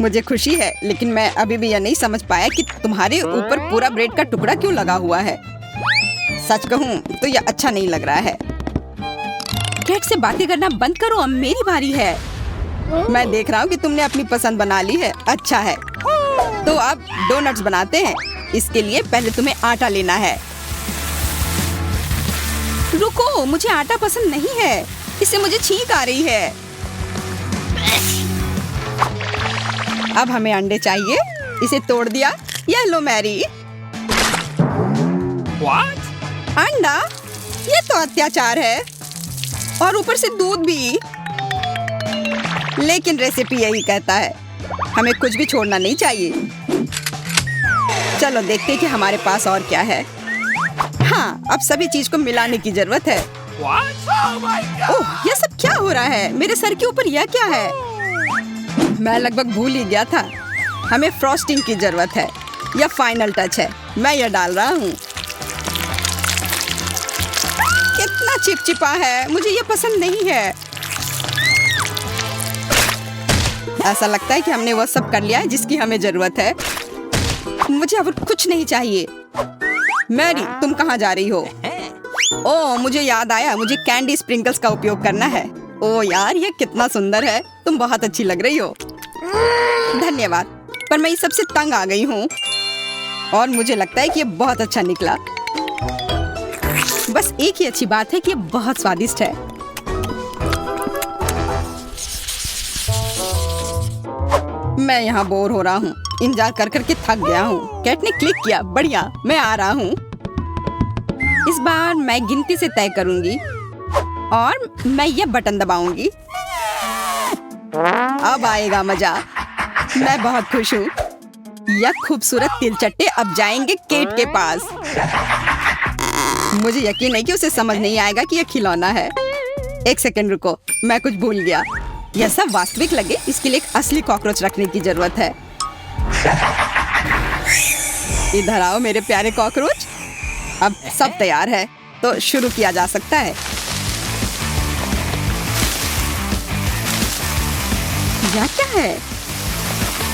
मुझे खुशी है, लेकिन मैं अभी भी यह नहीं समझ पाया कि तुम्हारे ऊपर पूरा ब्रेड का टुकड़ा क्यों लगा हुआ है। सच कहूँ तो यह अच्छा नहीं लग रहा है। कैट से बातें करना बंद करो, अब मेरी बारी है। मैं देख रहा हूँ कि तुमने अपनी पसंद बना ली है। अच्छा है, तो अब डोनट्स बनाते हैं। इसके लिए पहले तुम्हें आटा लेना है। रुको, मुझे आटा पसंद नहीं है, इससे मुझे छींक आ रही है। अब हमें अंडे चाहिए, इसे तोड़ दिया। ये लो मैरी। What? अंडा? ये तो अत्याचार है, और ऊपर से दूध भी। लेकिन रेसिपी यही कहता है, हमें कुछ भी छोड़ना नहीं चाहिए। चलो देखते हैं कि हमारे पास और क्या है। हाँ, अब सभी चीज को मिलाने की जरूरत है। What? Oh my God! ओह, ये सब क्या हो रहा है? मेरे सर के ऊपर यह क्या है? मैं लगभग भूल ही गया था। हमें फ्रॉस्टिंग की जरूरत है। यह फाइनल टच है। मैं यह डाल रहा हूँ। कितना चिपचिपा है, मुझे यह पसंद नहीं है। ऐसा लगता है कि हमने वह सब कर लिया है जिसकी हमें जरूरत है। मुझे अब कुछ नहीं चाहिए। मैरी, तुम कहाँ जा रही हो? ओह, मुझे याद आया, मुझे कैंडी स्प्रिंकल्स का उपयोग करना है। ओह यार, ये कितना सुंदर है। तुम बहुत अच्छी लग रही हो। धन्यवाद, पर मैं इस सबसे तंग आ गई हूँ, और मुझे लगता है कि ये बहुत अच्छा निकला। बस एक ही अच्छी बात है कि ये बहुत स्वादिष्ट है। मैं यहाँ बोर हो रहा हूँ, इंतजार कर करके थक गया हूँ। कैट ने क्लिक किया। बढ़िया, मैं आ रहा हूँ। इस बार मैं गिनती से तय करूंगी, और मैं ये बटन दबाऊंगी। अब आएगा मजा। मैं बहुत खुश हूँ। यह खूबसूरत तिलचट्टे अब जाएंगे केट के पास। मुझे यकीन है कि उसे समझ नहीं आएगा कि यह खिलौना है। एक सेकंड रुको, मैं कुछ भूल गया। यह सब वास्तविक लगे, इसके लिए एक असली कॉकरोच रखने की जरूरत है। इधर आओ मेरे प्यारे कॉकरोच। अब सब तैयार है, तो शुरू किया जा सकता है। यह क्या है?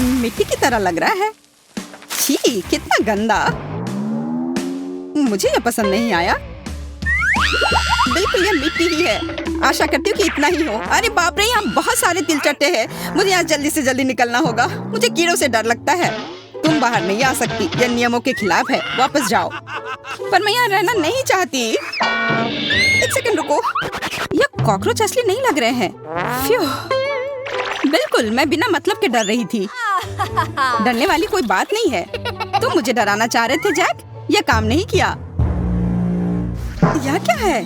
मिट्टी की तरह लग रहा है। छी, कितना गंदा। मुझे यह पसंद नहीं आया। बिल्कुल, यह मिट्टी ही है। आशा करती हूँ कि इतना ही हो। अरे बाप रे, यहाँ बहुत सारे तिलचट्टे हैं। मुझे यहाँ जल्दी से जल्दी निकलना होगा। मुझे कीड़ों से डर लगता है। तुम बाहर नहीं आ सकती, यह नियमों के खिलाफ है। वापस जाओ। पर मैं यहाँ रहना नहीं चाहती। एक सेकंड रुको, यह कॉकरोच असली नहीं लग रहे हैं। फ्यू, बिल्कुल, मैं बिना मतलब के डर रही थी। डरने वाली कोई बात नहीं है। तुम मुझे डराना चाह रहे थे जैक, यह काम नहीं किया। यह क्या है?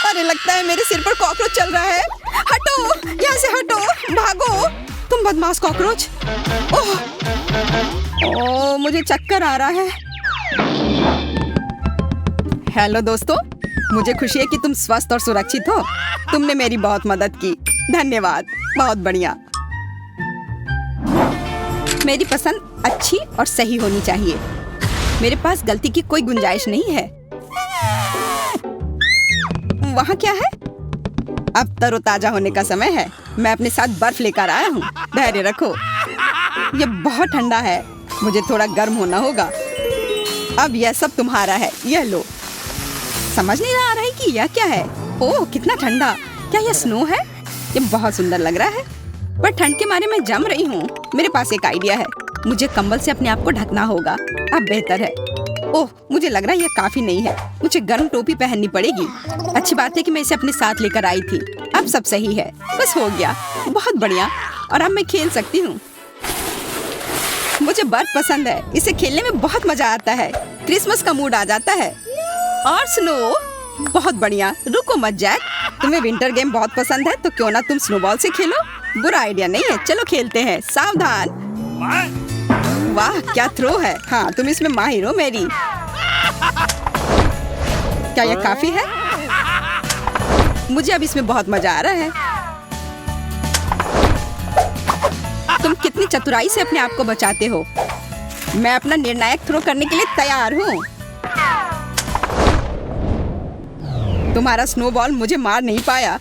अरे लगता है मेरे सिर पर कॉकरोच चल रहा है। हटो, यहाँ से हटो, भागो, तुम बदमाश कॉकरोच। ओह, ओह, मुझे चक्कर आ रहा है। हेलो दोस्तों, मुझे खुशी है कि तुम स्वस्थ और सुरक्षित हो। तुमने मेरी बहुत मदद की। धन्यवाद, बहुत बढ़िया। मेरी पसंद अच्छी और सही होनी चाहिए। मेरे पास गलती की कोई गुंजाइश नहीं है। वहाँ क्या है? अब तरोताजा होने का समय है। मैं अपने साथ बर्फ लेकर आया हूँ। धैर्य रखो। यह बहुत ठंडा है, मुझे थोड़ा गर्म होना होगा। अब यह सब तुम्हारा है, यह लो। समझ नहीं आ रहा है कि यह क्या है। ओह, कितना ठंडा। क्या यह स्नो है? यह बहुत सुंदर लग रहा है, पर ठंड के मारे मैं जम रही हूँ। मेरे पास एक आइडिया है। मुझे कंबल से अपने आप को ढकना होगा। अब बेहतर है। ओह, मुझे लग रहा है यह काफी नहीं है। मुझे गर्म टोपी पहननी पड़ेगी। अच्छी बात है कि मैं इसे अपने साथ लेकर आई थी। अब सब सही है। बस हो गया। बहुत बढ़िया। और अब मैं खेल सकती हूँ। मुझे बर्फ पसंद है, इसे खेलने में बहुत मजा आता है। क्रिसमस का मूड आ जाता है। और स्नो, बहुत बढ़िया। रुको मत जैक, तुम्हें विंटर गेम बहुत पसंद है, तो क्यों ना तुम स्नोबॉल से खेलो। बुरा आइडिया नहीं है। चलो खेलते हैं। सावधान। वाह, क्या थ्रो है। हाँ, तुम इसमें माहिर हो मेरी। क्या यह काफी है? मुझे अब इसमें बहुत मजा आ रहा है। तुम कितनी चतुराई से अपने आप को बचाते हो। मैं अपना निर्णायक थ्रो करने के लिए तैयार हूँ। तुम्हारा स्नोबॉल मुझे मार नहीं पाया।